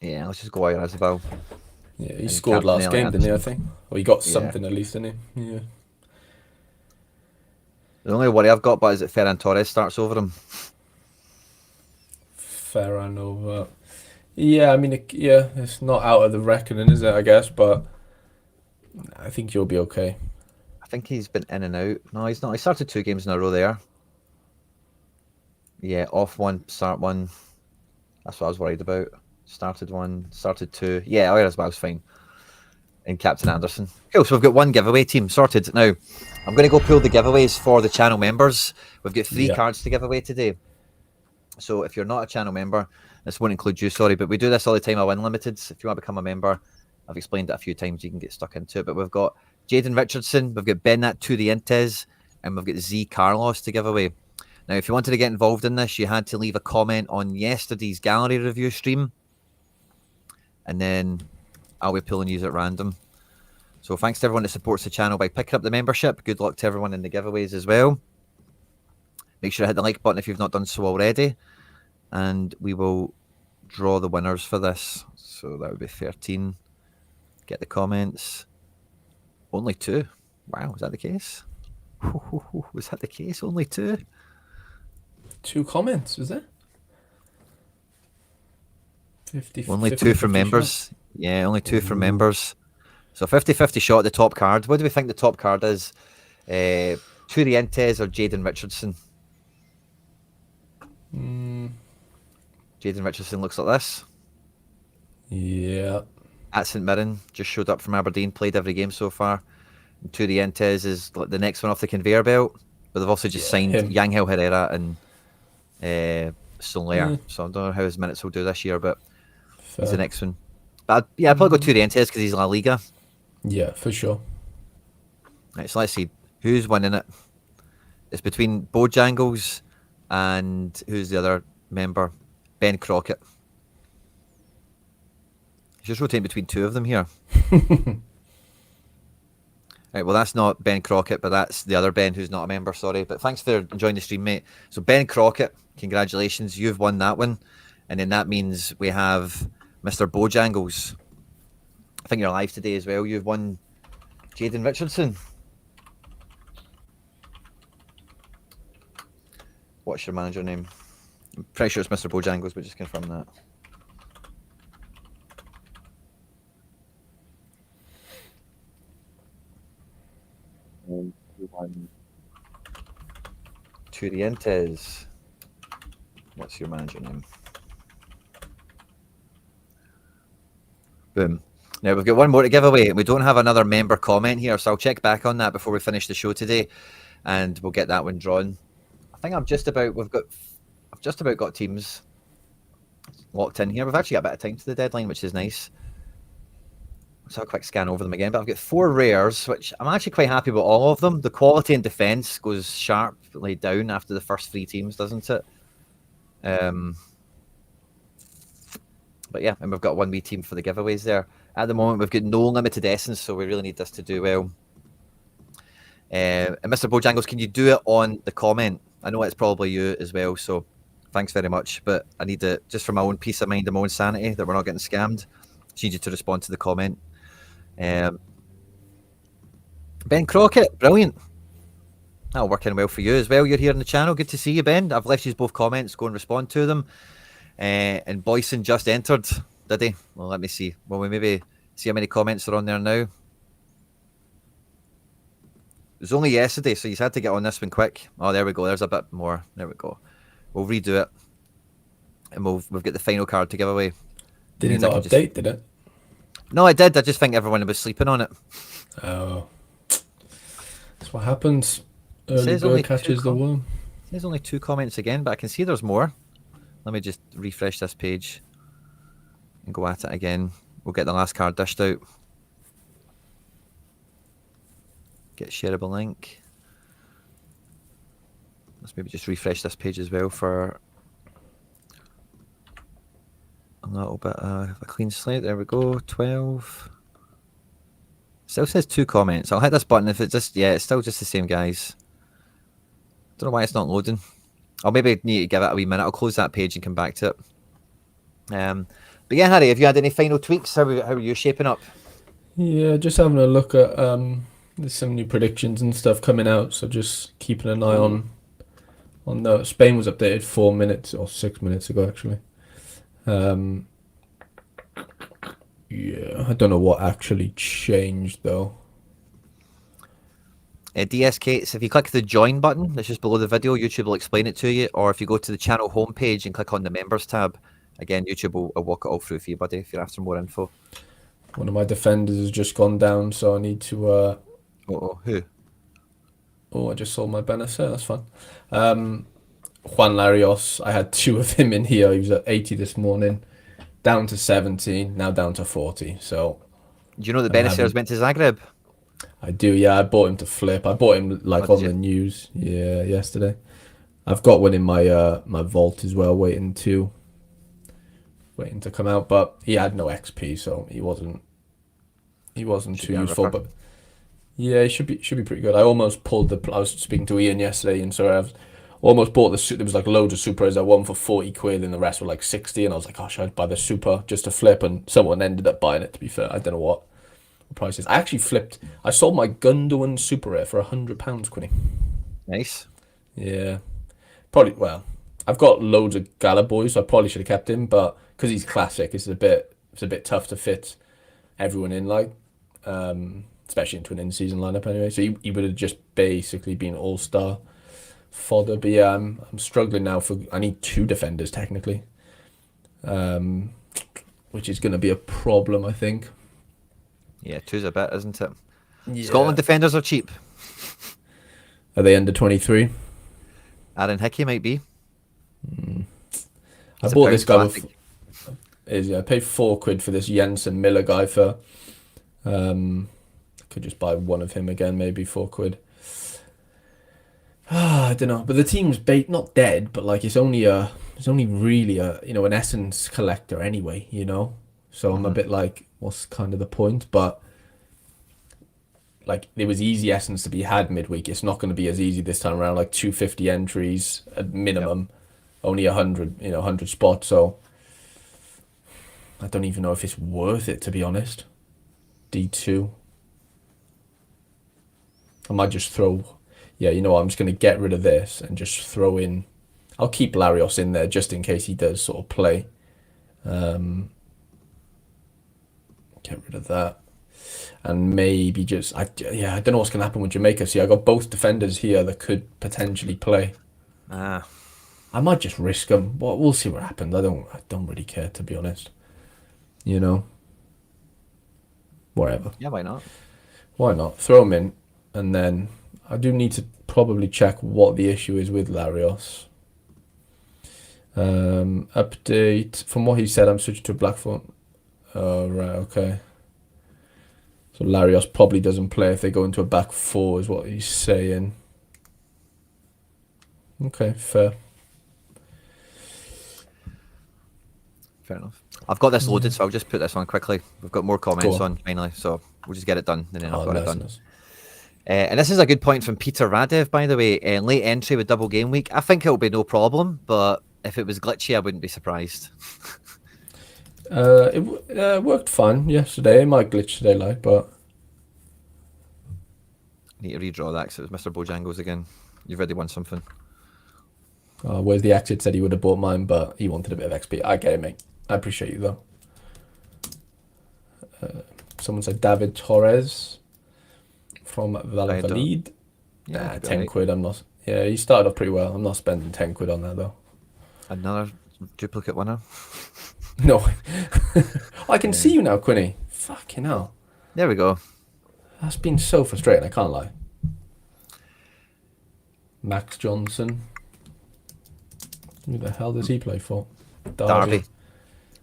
Yeah, let's just go Oyarzabal. Yeah, he scored last game, didn't he, I think? Or he got something at least, didn't he? Yeah. The only worry I've got, but is that Ferran Torres starts over him. Ferran over. Yeah, I mean, it's not out of the reckoning, is it, I guess? But I think you'll be okay. I think he's been in and out. No, he's not. He started 2 games in a row there. Yeah, off one, start one. That's what I was worried about. Started 1, started 2. Yeah, Oyarzabal fine. And Captain Anderson. Cool, so we've got one giveaway team sorted. Now, I'm going to go pull the giveaways for the channel members. We've got 3 cards to give away today. So if you're not a channel member, this won't include you, sorry, but we do this all the time at Unlimited. If you want to become a member, I've explained it a few times, you can get stuck into it. But we've got Jaden Richardson, we've got Bennat Turientes, and we've got Z Carlos to give away. Now, if you wanted to get involved in this, you had to leave a comment on yesterday's gallery review stream. And then I'll be pulling you at random. So thanks to everyone that supports the channel by picking up the membership. Good luck to everyone in the giveaways as well. Make sure to hit the like button if you've not done so already. And we will draw the winners for this. So that would be 13. Get the comments. Only 2. Wow, is that the case? Was that the case? Only 2? 2 comments, was it? 50, only 2 from members. Shot. Yeah, only 2 from members. So 50-50 shot at the top card. What do we think the top card is? Turientes or Jaden Richardson? Jaden Richardson looks like this. Yeah. At St Mirren, just showed up from Aberdeen, played every game so far. And Turientes is the next one off the conveyor belt. But they've also just signed Yangel Herrera and Soler. So I don't know how his minutes will do this year, but he's the next one. But I'd probably go Turientes because he's La Liga. Yeah, for sure. Right, so let's see. Who's winning it? It's between Bojangles and who's the other member? Ben Crockett. He's just rotating between 2 of them here. Right, well, that's not Ben Crockett, but that's the other Ben who's not a member, sorry. But thanks for enjoying the stream, mate. So, Ben Crockett, congratulations. You've won that one. And then that means we have Mr. Bojangles. I think you're live today as well. You've won Jaden Richardson. What's your manager name? I'm pretty sure it's Mr. Bojangles, but just confirm that. Turientes. What's your manager name? Boom. Now we've got one more to give away. We don't have another member comment here, so I'll check back on that before we finish the show today, and we'll get that one drawn. I think I've just about got teams locked in here. We've actually got a bit of time to the deadline, which is nice. So I'll quick scan over them again. But I've got 4 rares, which I'm actually quite happy with all of them. The quality and defense goes sharply down after the first 3 teams, doesn't it? But yeah, and we've got 1 wee team for the giveaways there. At the moment, we've got no limited essence, so we really need this to do well. And Mr. Bojangles, can you do it on the comment? I know it's probably you as well, so thanks very much. But I need it just for my own peace of mind and my own sanity that we're not getting scammed. Just need you to respond to the comment. Ben Crockett, brilliant. That'll work in well for you as well. You're here on the channel. Good to see you, Ben. I've left you both comments. Go and respond to them. And Boyson just entered, did he? Well, let me see. Well, we maybe see how many comments are on there now. It was only yesterday, so you had to get on this one quick. Oh, there we go. There's a bit more. There we go. We'll redo it, and we've got the final card to give away. Did it not update? Did it? No, I did. I just think everyone was sleeping on it. Oh, that's what happens. Early bird catches the worm. There's only 2 comments again, but I can see there's more. Let me just refresh this page and go at it again. We'll get the last card dished out. Get shareable link. Let's maybe just refresh this page as well for a little bit of a clean slate. There we go. 12. Still says 2 comments. I'll hit this button if it's just, yeah, it's still just the same guys. Don't know why it's not loading. I'll maybe need to give it a wee minute. I'll close that page and come back to it. But yeah, Harry, have you had any final tweaks? How are you shaping up? Yeah, just having a look at there's some new predictions and stuff coming out, so just keeping an eye on the Spain was updated 4 minutes or 6 minutes ago actually. Yeah, I don't know what actually changed though. DSK, so if you click the join button that's just below the video, YouTube will explain it to you. Or if you go to the channel homepage and click on the members tab, again, YouTube will walk it all through for you, buddy, if you're after more info. One of my defenders has just gone down, so I need to... who? Oh, I just sold my benefit, that's fine. Juan Larios, I had 2 of him in here. He was at 80 this morning, down to 70, now down to 40, so... Do you know that Benacer's went to Zagreb? I do, yeah. I bought him to flip. I bought him like on the news, yeah, yesterday. I've got one in my my vault as well, waiting to come out. But he had no XP, so he wasn't too useful. But yeah, he should be pretty good. I almost pulled I was speaking to Ian yesterday, and so I almost bought the. There was like loads of supers. I won for 40 quid, and the rest were like 60. And I was like, oh, should I buy the super just to flip? And someone ended up buying it. To be fair, I don't know what prices. I actually flipped. I sold my Gundogan super rare for £100, Quinny. Nice. Yeah, probably. Well, I've got loads of Gala boys, so I probably should have kept him, but because he's classic, it's a bit tough to fit everyone in, like, especially into an in-season lineup anyway. So he would have just basically been all-star fodder. But yeah, I'm struggling now I need 2 defenders technically, which is going to be a problem, I think. Yeah, 2's a bit, isn't it? Yeah. Scotland defenders are cheap. Are they under 23? Aaron Hickey might be. I bought this guy I paid 4 quid for this Jensen Miller guy for. I could just buy one of him again, maybe 4 quid. I don't know, but the team's not dead, but like it's only really an essence collector anyway, So I'm a bit like, what's kind of the point? But like there was easy essence to be had midweek. It's not going to be as easy this time around. Like 250 entries at minimum, only 100, 100 spots. So I don't even know if it's worth it, to be honest. D2. I might just throw. Yeah, you know what? I'm just going to get rid of this and just throw in. I'll keep Larios in there just in case he does sort of play. Get rid of that. And maybe just, I don't know what's going to happen with Jamaica. See, I got both defenders here that could potentially play. I might just risk them. Well, we'll see what happens. I don't really care, to be honest. Whatever. Yeah, why not? Why not? Throw them in. And then I do need to probably check what the issue is with Larios. Update. From what he said, I'm switching to a black font. Oh, right, okay. So Larios probably doesn't play if they go into a back four, is what he's saying. Okay, fair. Fair enough. I've got this loaded, so I'll just put this on quickly. We've got more comments on finally, so we'll just get it done, and then I've got it done. Nice. And this is a good point from Peter Radev, by the way. Late entry with double game week. I think it'll be no problem, but if it was glitchy, I wouldn't be surprised. It worked fine yesterday. It might glitch today, but Need to redraw that because it was Mr. Bojangles again. You've already won something. Whereas the exit said he would have bought mine, but he wanted a bit of XP. I get it, mate. I appreciate you, though. Someone said David Torres from Valladolid. Yeah, 10 right. quid. I'm not. Yeah, he started off pretty well. I'm not spending 10 quid on that, though. Another duplicate winner. No. I can see you now, Quinny. Fucking hell. There we go. That's been so frustrating, I can't lie. Max Johnson. Who the hell does he play for? Derby.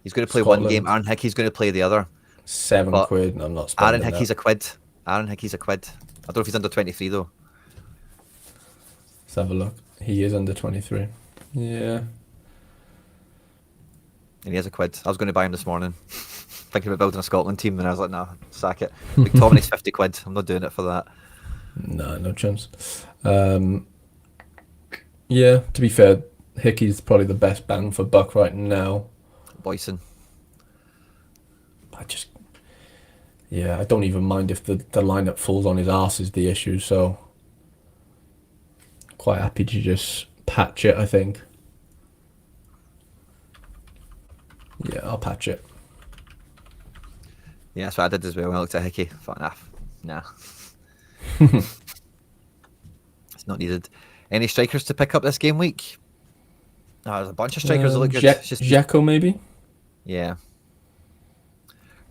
He's going to play Scotland. one game. Aaron Hickey's going to play the other. 7 quid, and I'm not spending Aaron Hickey's a quid. Aaron Hickey's a quid. I don't know if he's under 23, though. Let's have a look. He is under 23. Yeah. And he has a quid. I was going to buy him this morning. Thinking about building a Scotland team, and I was like, nah, sack it. McTominay's 50 quid. I'm not doing it for that. No chance. Yeah, to be fair, Hickey's probably the best bang for buck right now. Boyson. I don't even mind if the lineup falls on his arse is the issue, so quite happy to just patch it, I think. Yeah, I'll patch it. Yeah, that's what I did as well when I looked at Hickey. Thought, nah. It's not needed. Any strikers to pick up this game week? No, there's a bunch of strikers that look good. Dzeko, maybe? Yeah.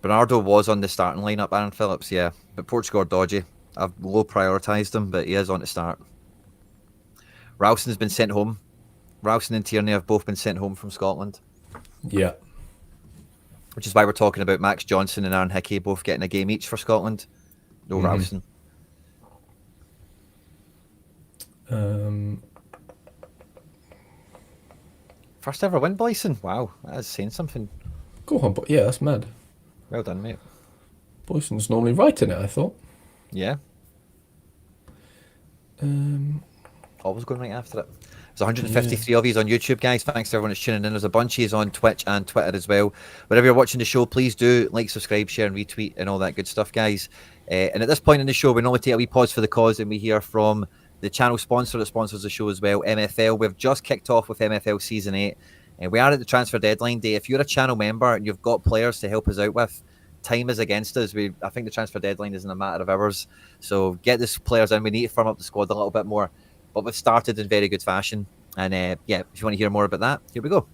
Bernardo was on the starting lineup, Aaron Phillips, yeah. But Portugal are dodgy. I've low prioritised him, but he is on to start. Ralston's been sent home. Ralston and Tierney have both been sent home from Scotland. Yeah. Which is why we're talking about Max Johnson and Aaron Hickey both getting a game each for Scotland. No Ralston. First ever win, Boyson. Wow, that is saying something. Go on, but yeah, that's mad. Well done, mate. Boyson's normally right in it, I thought. Yeah. Always going right after it. There's 153 of you on YouTube, guys. Thanks to everyone that's tuning in. There's a bunch of you on Twitch and Twitter as well. Wherever you're watching the show, please do like, subscribe, share, and retweet, and all that good stuff, guys. And at this point in the show, we normally take a wee pause for the cause, and we hear from the channel sponsor that sponsors the show as well, MFL. We've just kicked off with MFL Season 8, and we are at the transfer deadline day. If you're a channel member and you've got players to help us out with, time is against us. I think the transfer deadline is in a matter of hours. So get these players in. We need to firm up the squad a little bit more. But we've started in very good fashion. And yeah, if you want to hear more about that, here we go.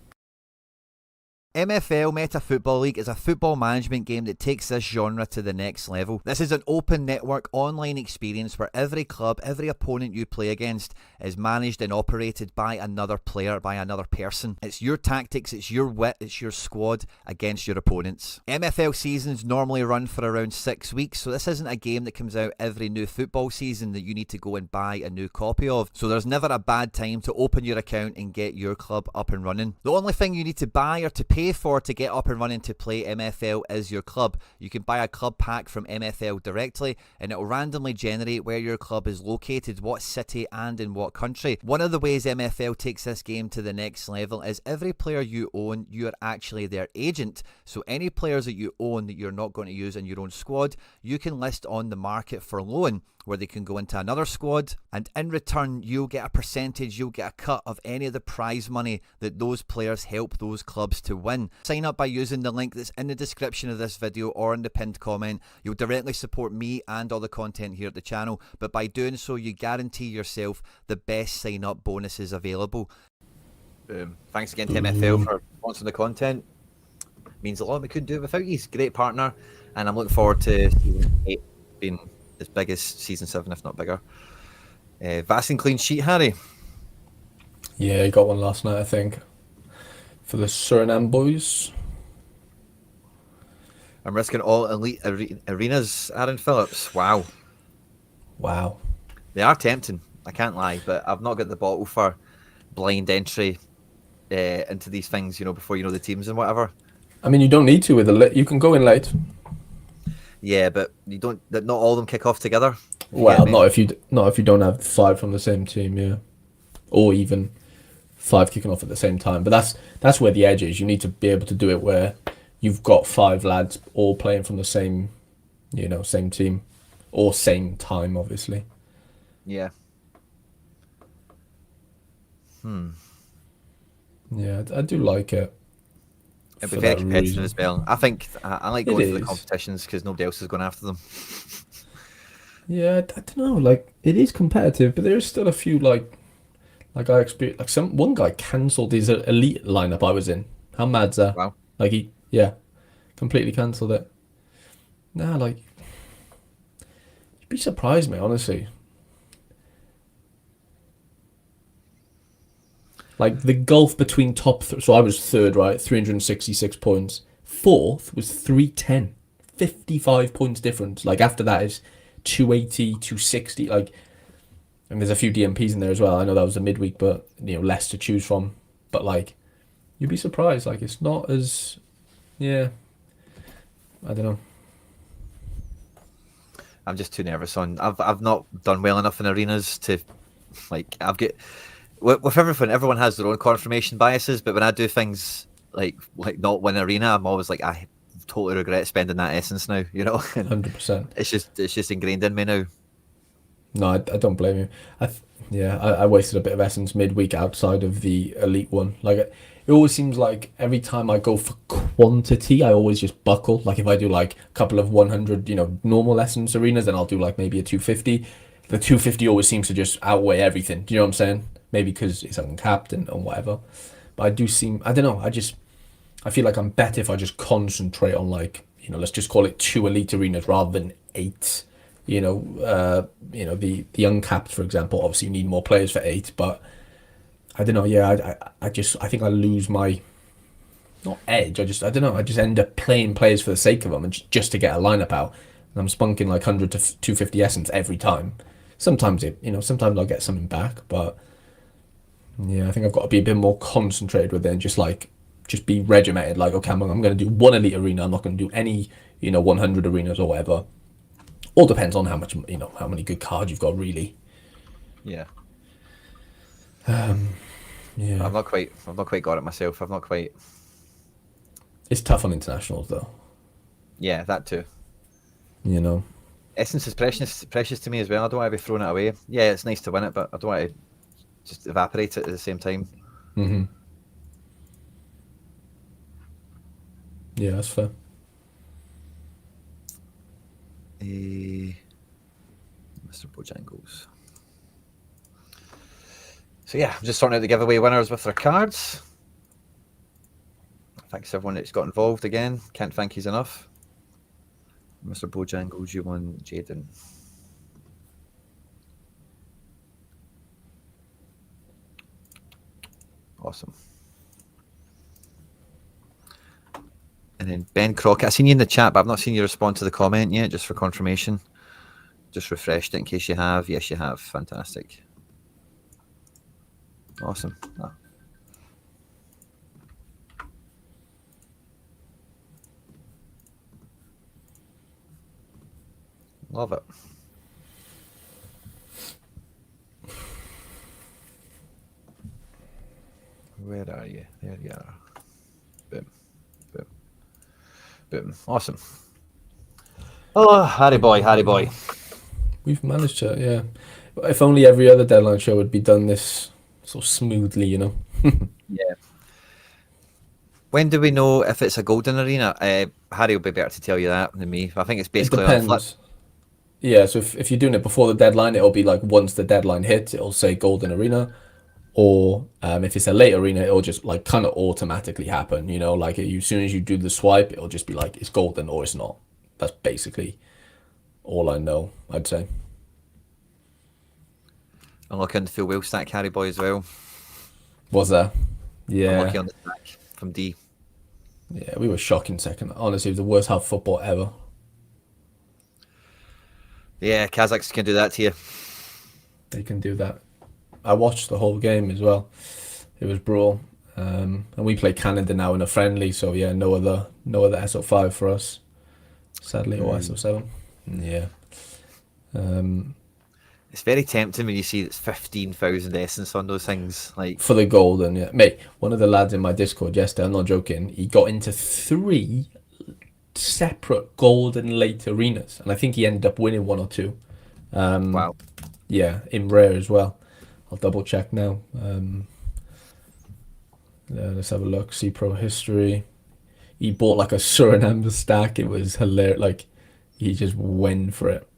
MFL Meta Football League is a football management game that takes this genre to the next level. This is an open network online experience where every club, every opponent you play against is managed and operated by another player, by another person. It's your tactics, it's your wit, it's your squad against your opponents. MFL seasons normally run for around 6 weeks, so this isn't a game that comes out every new football season that you need to go and buy a new copy of. So there's never a bad time to open your account and get your club up and running. The only thing you need to buy or to pay pay for to get up and running to play MFL is your club. You can buy a club pack from MFL directly, and it will randomly generate where your club is located, what city and in what country. One of the ways MFL takes this game to the next level is every player you own, you are actually their agent. So any players that you own that you're not going to use in your own squad, you can list on the market for loan, where they can go into another squad, and in return you'll get a percentage, you'll get a cut of any of the prize money that those players help those clubs to win. Sign up by using the link that's in the description of this video or in the pinned comment. You'll directly support me and all the content here at the channel, but by doing so you guarantee yourself the best sign up bonuses available. Thanks again to MFL for sponsoring the content. Means a lot. We couldn't do it without you. Great partner, and I'm looking forward to season 8 being as big as season 7, if not bigger. Vaccine clean sheet, Harry. Yeah, he got one last night, I think, for the Suriname boys. I'm risking all elite arenas, Aaron Phillips. Wow. They are tempting, I can't lie, but I've not got the bottle for blind entry into these things, before you know the teams and whatever. I mean, you don't need to with you can go in late. Yeah, but you don't. Not all of them kick off together. Well, not if you don't have 5 from the same team, yeah, or even 5 kicking off at the same time. But that's where the edge is. You need to be able to do it where you've got 5 lads all playing from the same, same team, or same time, obviously. Yeah. Yeah, I do like it. It'll be very competitive as well. I think I like going to the competitions because nobody else is going after them. Yeah, I don't know. Like, it is competitive, but there's still a few I experienced. Like one guy cancelled his elite lineup I was in. How mad's that? Wow. Like completely cancelled it. Nah, like, you'd be surprised, mate. Honestly. Like, the gulf between top... so I was 3rd, right? 366 points. 4th was 310. 55 points difference. Like, after that is 280, 260. Like, and there's a few DMPs in there as well. I know that was a midweek, but, less to choose from. But, like, you'd be surprised. Like, it's not as... Yeah. I don't know. I'm just too nervous on... I've not done well enough in arenas to... Like, I've got... With everything, everyone has their own confirmation biases, but when I do things like not win arena, I'm always like, I totally regret spending that essence now, 100%. It's just ingrained in me now. No, I don't blame you. I wasted a bit of essence midweek outside of the elite one. Like, it always seems like every time I go for quantity, I always just buckle. Like, if I do like a couple of 100, normal essence arenas, then I'll do like maybe a 250. The 250 always seems to just outweigh everything. Do you know what I'm saying? Maybe because it's uncapped and whatever. But I don't know. I feel like I'm better if I just concentrate on, like, let's just call it 2 elite arenas rather than 8. The uncapped, for example. Obviously, you need more players for 8, but I don't know. Yeah, I think I lose my not edge. I don't know. I just end up playing players for the sake of them and just to get a lineup out. And I'm spunking like 100 to 250 essence every time. Sometimes sometimes I'll get something back, but yeah, I think I've got to be a bit more concentrated with it and just be regimented. Like, okay, I'm going to do 1 elite arena. I'm not going to do any, 100 arenas or whatever. All depends on how much, how many good cards you've got, really. Yeah. Yeah. I've not quite got it myself. I've not quite. It's tough on internationals, though. Yeah, that too. Essence is precious to me as well. I don't want to be throwing it away. Yeah, it's nice to win it, but I don't want to just evaporate it at the same time. Mm-hmm. Yeah, that's fair. Mr. Bojangles. So yeah, I'm just sorting out the giveaway winners with their cards. Thanks everyone that's got involved again. Can't thank you enough. Mr. Bojangles, you won Jaden. Awesome. And then Ben Crockett, I've seen you in the chat, but I've not seen you respond to the comment yet, just for confirmation. Just refreshed it in case you have. Yes, you have. Fantastic. Awesome. Oh. Love it. Where are you? There you are. Boom. Boom. Boom. Awesome. Oh, Harry boy. We've managed to, yeah. If only every other deadline show would be done this so smoothly, you know. Yeah. When do we know if it's a golden arena? Harry will be better to tell you that than me. I think it's basically It on the flip. depends. Yeah, so if you're doing it before the deadline, it'll be like once the deadline hits, it'll say golden arena. Or if it's a late arena, it'll just like kind of automatically happen, you know, like as soon as you do the swipe, it'll just be like it's golden or it's not. That's basically all I know, I'd say. I'm looking to feel wheel stack Harry boy as well. Was there? I'm Yeah. lucky on the stack from D. Yeah, we were shocking second. Honestly, it was the worst half of football ever. Yeah, Kazakhs can do that to you. They can do that. I watched the whole game as well. It was brutal. And we play Canada now in a friendly, so yeah, no other SO5 for us. Sadly, or SO7. Yeah. It's very tempting when you see it's 15,000 essence on those things. Like For the golden, yeah. Mate, one of the lads in my Discord yesterday, I'm not joking, he got into 3 separate golden late arenas, and I think he ended up winning 1 or 2. wow. Yeah, in rare as well. I'll double check now. Let's have a look. See pro history. He bought like a Suriname stack. It was hilarious. Like he just went for it.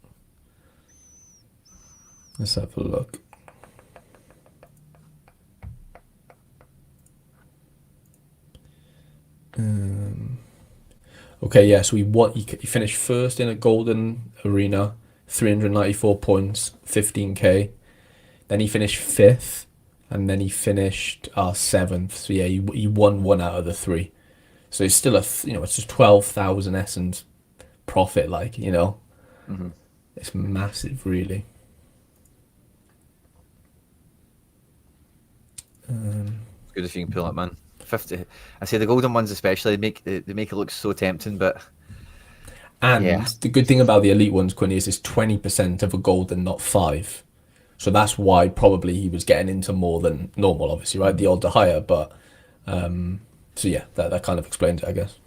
Let's have a look. Okay, yeah. So he finished first in a golden arena, 394 points, 15k. Then he finished 5th, and then he finished 7th. So yeah, he won 1 out of the 3. So it's still it's just 12,000 essence profit. Like it's massive, really. It's good if you can pull it, man. 50. I say the golden ones especially they make it look so tempting, but And the good thing about the elite ones, Quinny, is it's 20% of a golden, not 5. So that's why probably he was getting into more than normal, obviously, right? The odds are higher, but so yeah, that kind of explains it, I guess.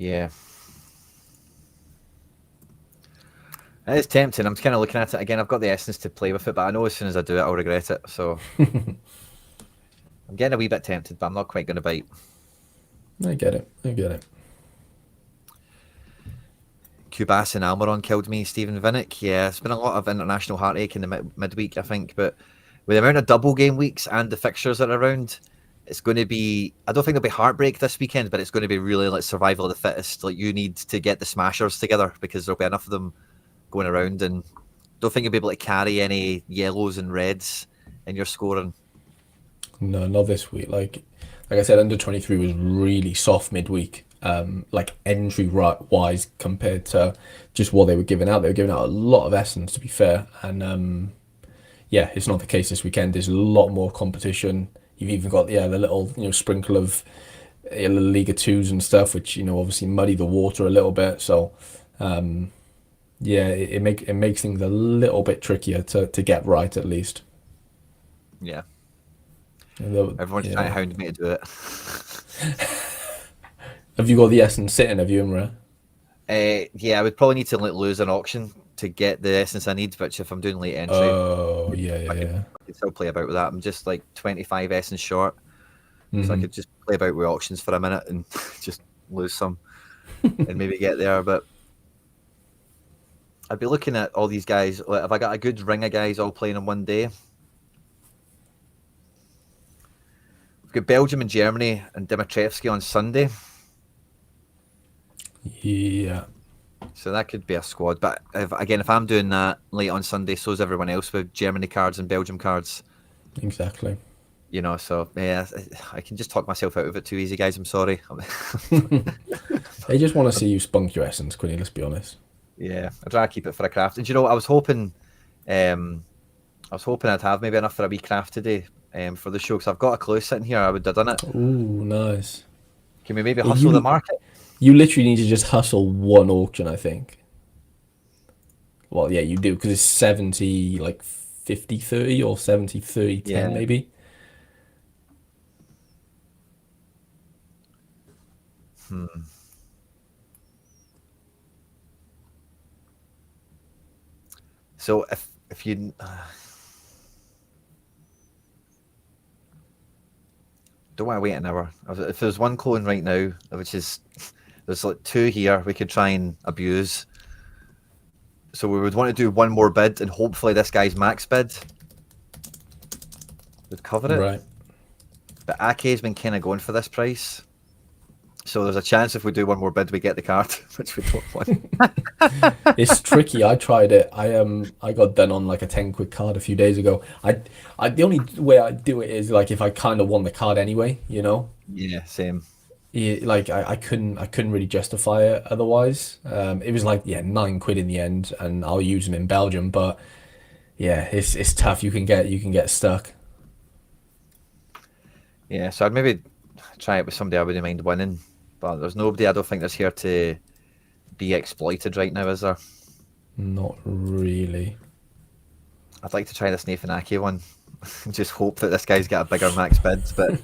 yeah. It is tempting. I'm kind of looking at it again. I've got the essence to play with it, but I know as soon as I do it, I'll regret it. So I'm getting a wee bit tempted, but I'm not quite going to bite. I get it. Kubas and Almiron killed me, Stephen Vinnick. Yeah, it's been a lot of international heartache in the midweek, I think. But with the amount of double game weeks and the fixtures that are around, it's going to be, I don't think there'll be heartbreak this weekend, but it's going to be really like survival of the fittest. Like you need to get the smashers together because there'll be enough of them going around, and don't think you'll be able to carry any yellows and reds in your scoring. No, not this week. Like I said, under 23 was really soft midweek. Like entry wise compared to just what they were giving out. They were giving out a lot of essence, to be fair. And yeah, it's not the case this weekend. There's a lot more competition. You've even got the little sprinkle of Liga 2s and stuff, which obviously muddy the water a little bit. So yeah, it makes things a little bit trickier to get right, at least. Yeah. Everyone's trying to hound me to do it. Have you got the essence sitting? Have you, Imre? Yeah, I would probably need to lose an auction to get the essence I need, which if I'm doing late entry, I can still play about with that. I'm just like 25 essence short, so I could just play about with auctions for a minute and just lose some and maybe get there. But I'd be looking at all these guys. Like, have I got a good ring of guys all playing in one day? We've got Belgium and Germany and Dimitrievski on Sunday. Yeah. So that could be a squad. But if I'm doing that late on Sunday, so is everyone else with Germany cards and Belgium cards. Exactly. So yeah, I can just talk myself out of it too easy, guys. I'm sorry. They just want to see you spunk your essence, Quinny, let's be honest. Yeah, I'd rather keep it for a craft. And I was hoping I'd have maybe enough for a wee craft today for the show, because I've got a clue sitting here. I would have done it. Ooh, nice. Can we maybe hustle the You market? you literally need to just hustle one auction, I think. Well, yeah, you do because it's 70 like 50-30 or 70-30-10 Yeah. maybe. Hmm. So if you don't want to wait an hour, if there's one clone right now, which is there's like two here, we could try and abuse. So we would want to do one more bid, and hopefully this guy's max bid would cover it. Right. But Ake's been kind of going for this price. So there's a chance if we do one more bid, we get the card, which we don't want. It's tricky. I tried it. I got done on like a 10 quid card a few days ago. I the only way I do it is like if I kind of won the card anyway, you know. Yeah, same. Yeah, like I couldn't really justify it otherwise. It was like yeah 9 quid in the end, and I'll use them in Belgium. But yeah, it's tough. You can get stuck. Yeah, so I'd maybe try it with somebody I wouldn't mind winning. But there's nobody I don't think that's here to be exploited right now, is there? Not really. I'd like to try this Nathan Ake one. Just hope that this guy's got a bigger max bid. But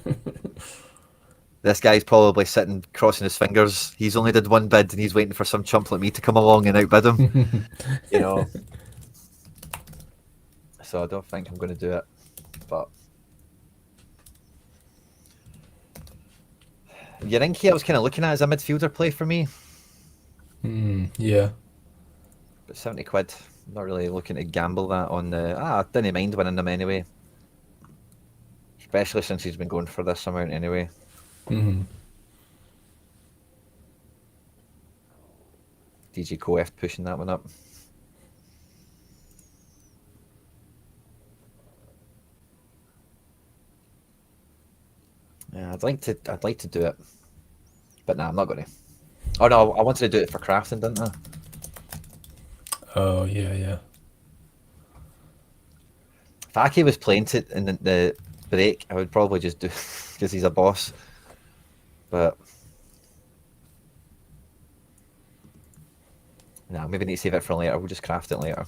this guy's probably sitting crossing his fingers. He's only did one bid and he's waiting for some chump like me to come along and outbid him. You know. So I don't think I'm going to do it. But Yarinki I was kind of looking at as a midfielder play for me. Yeah. But 70 quid. I'm not really looking to gamble that on the... I didn't mind winning them anyway. Especially since he's been going for this amount anyway. DG Coef pushing that one up. Yeah, I'd like to do it. But nah, I'm not gonna. Oh no, I wanted to do it for crafting, didn't I? Oh yeah, yeah. If Aki was playing it in the break, I would probably just do because he's a boss. But nah, maybe need to save it for later. We'll just craft it later.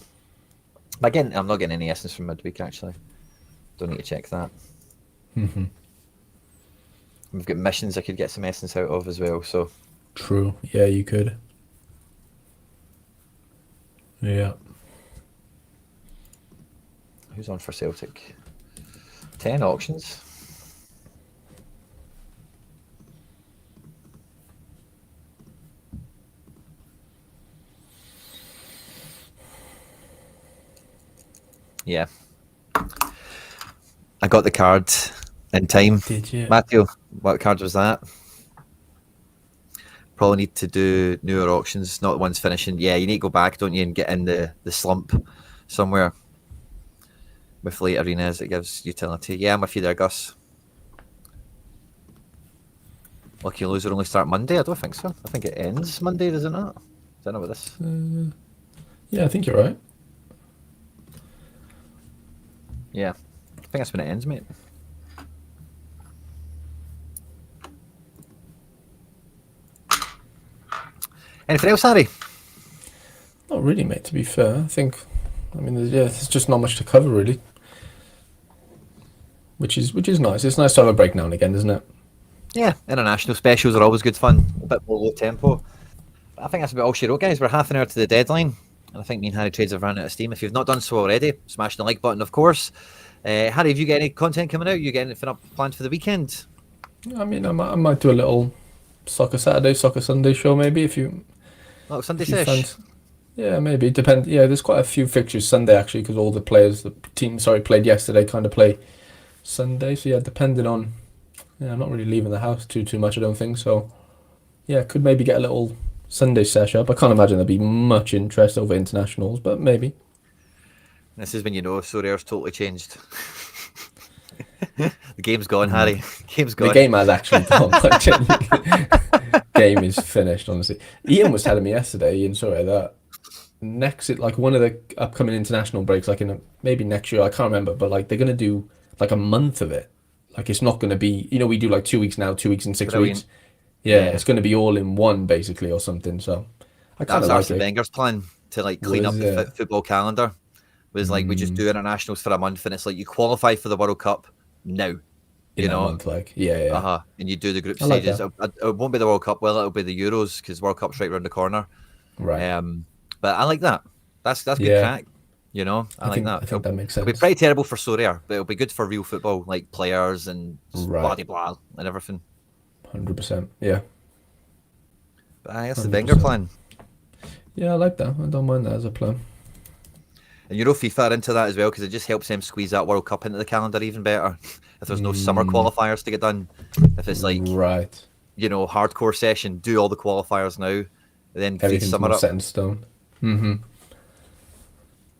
But again, I'm not getting any essence from midweek actually. Don't need to check that. We've got missions I could get some essence out of as well, so True. Yeah, you could. Yeah. who's on for Celtic? 10 auctions. Yeah. I got the card in time. Did you? Matthew, what card was that? Probably need to do newer auctions, not the ones finishing. Yeah, you need to go back, don't you, and get in the slump somewhere with late arenas. It gives utility. Yeah, I'm with you there, Gus. Lucky loser only start Monday? I don't think so. I think it ends Monday, does it not? I don't know about this. Yeah, I think you're right. Yeah, I think that's when it ends, mate. Anything else, Harry? Not really, mate. To be fair, I mean, there's just not much to cover really, which is nice. It's nice to have a break now and again, isn't it? Yeah, international specials are always good fun. A bit more low tempo. But I think that's about all she wrote, guys. We're half an hour to the deadline. And I think me and Harry Trades have run out of steam. If you've not done so already, smash the like button, of course. Harry, have you got any content coming out? You got anything up planned for the weekend? I mean, I might do a little soccer Saturday, soccer Sunday show maybe if you. Little Sunday if you sesh. fancy. Yeah, maybe. Depend. Yeah, there's quite a few fixtures Sunday actually because all the players, the team, played yesterday, kind of play Sunday. So yeah, depending on. Yeah, I'm not really leaving the house too much. I don't think so. Yeah, could maybe get a little Sunday sesh up. I can't imagine there'd be much interest over internationals, but maybe. This is when you know Sorare's totally changed. The game's gone, Harry. Game's gone. The game has actually gone. Like, genuinely. Game is finished, honestly. Ian was telling me yesterday, Ian, sorry, that like one of the upcoming international breaks, like maybe next year, I can't remember, but like they're gonna do like a month of it. Like it's not gonna be, we do like 2 weeks now, 2 weeks in 6 Brilliant. weeks. Yeah, it's going to be all in one basically or something. So I That kind was of like Arsene it. Wenger's plan to like clean up Was the it? football calendar. Was like we just do internationals for a month, and it's like you qualify for the World Cup now, In you that know. month, like, yeah. And you do the group I like stages. that. It won't be the World Cup. Well, it'll be the Euros because World Cup's right around the corner. Right. But I like that. That's good Yeah. crack. You know, I like I that. think that makes It'll be sense. pretty terrible for Sorare, but it'll be good for real football, like players and blah Right. de blah and everything. 100%. Yeah. But that's the Wenger 100%. plan. Yeah, I like that. I don't mind that as a plan. And FIFA are into that as well because it just helps them squeeze that World Cup into the calendar even better. If there's no summer qualifiers to get done, if it's like Right. Hardcore session, do all the qualifiers now, then freeze Everything's summer more up. set in stone.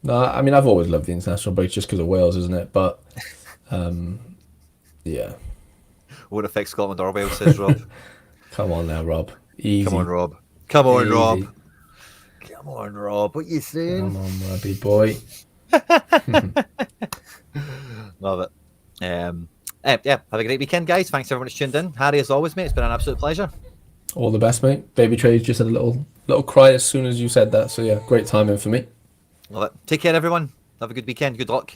No, I mean, I've always loved the international break just because of Wales, isn't it? But, yeah. Won't affect Scotland or Wales, says Rob. Come on now, Rob. Easy. Come on, Rob. Come on, Rob. Easy. Come on, Rob. What you saying? Come on, Robbie boy. Love it. Yeah, have a great weekend, guys. Thanks everyone who's tuned in. Harry, as always, mate, it's been an absolute pleasure. All the best, mate. Baby Trade just had a little cry as soon as you said that. So yeah, great timing for me. Love it. Take care, everyone. Have a good weekend. Good luck.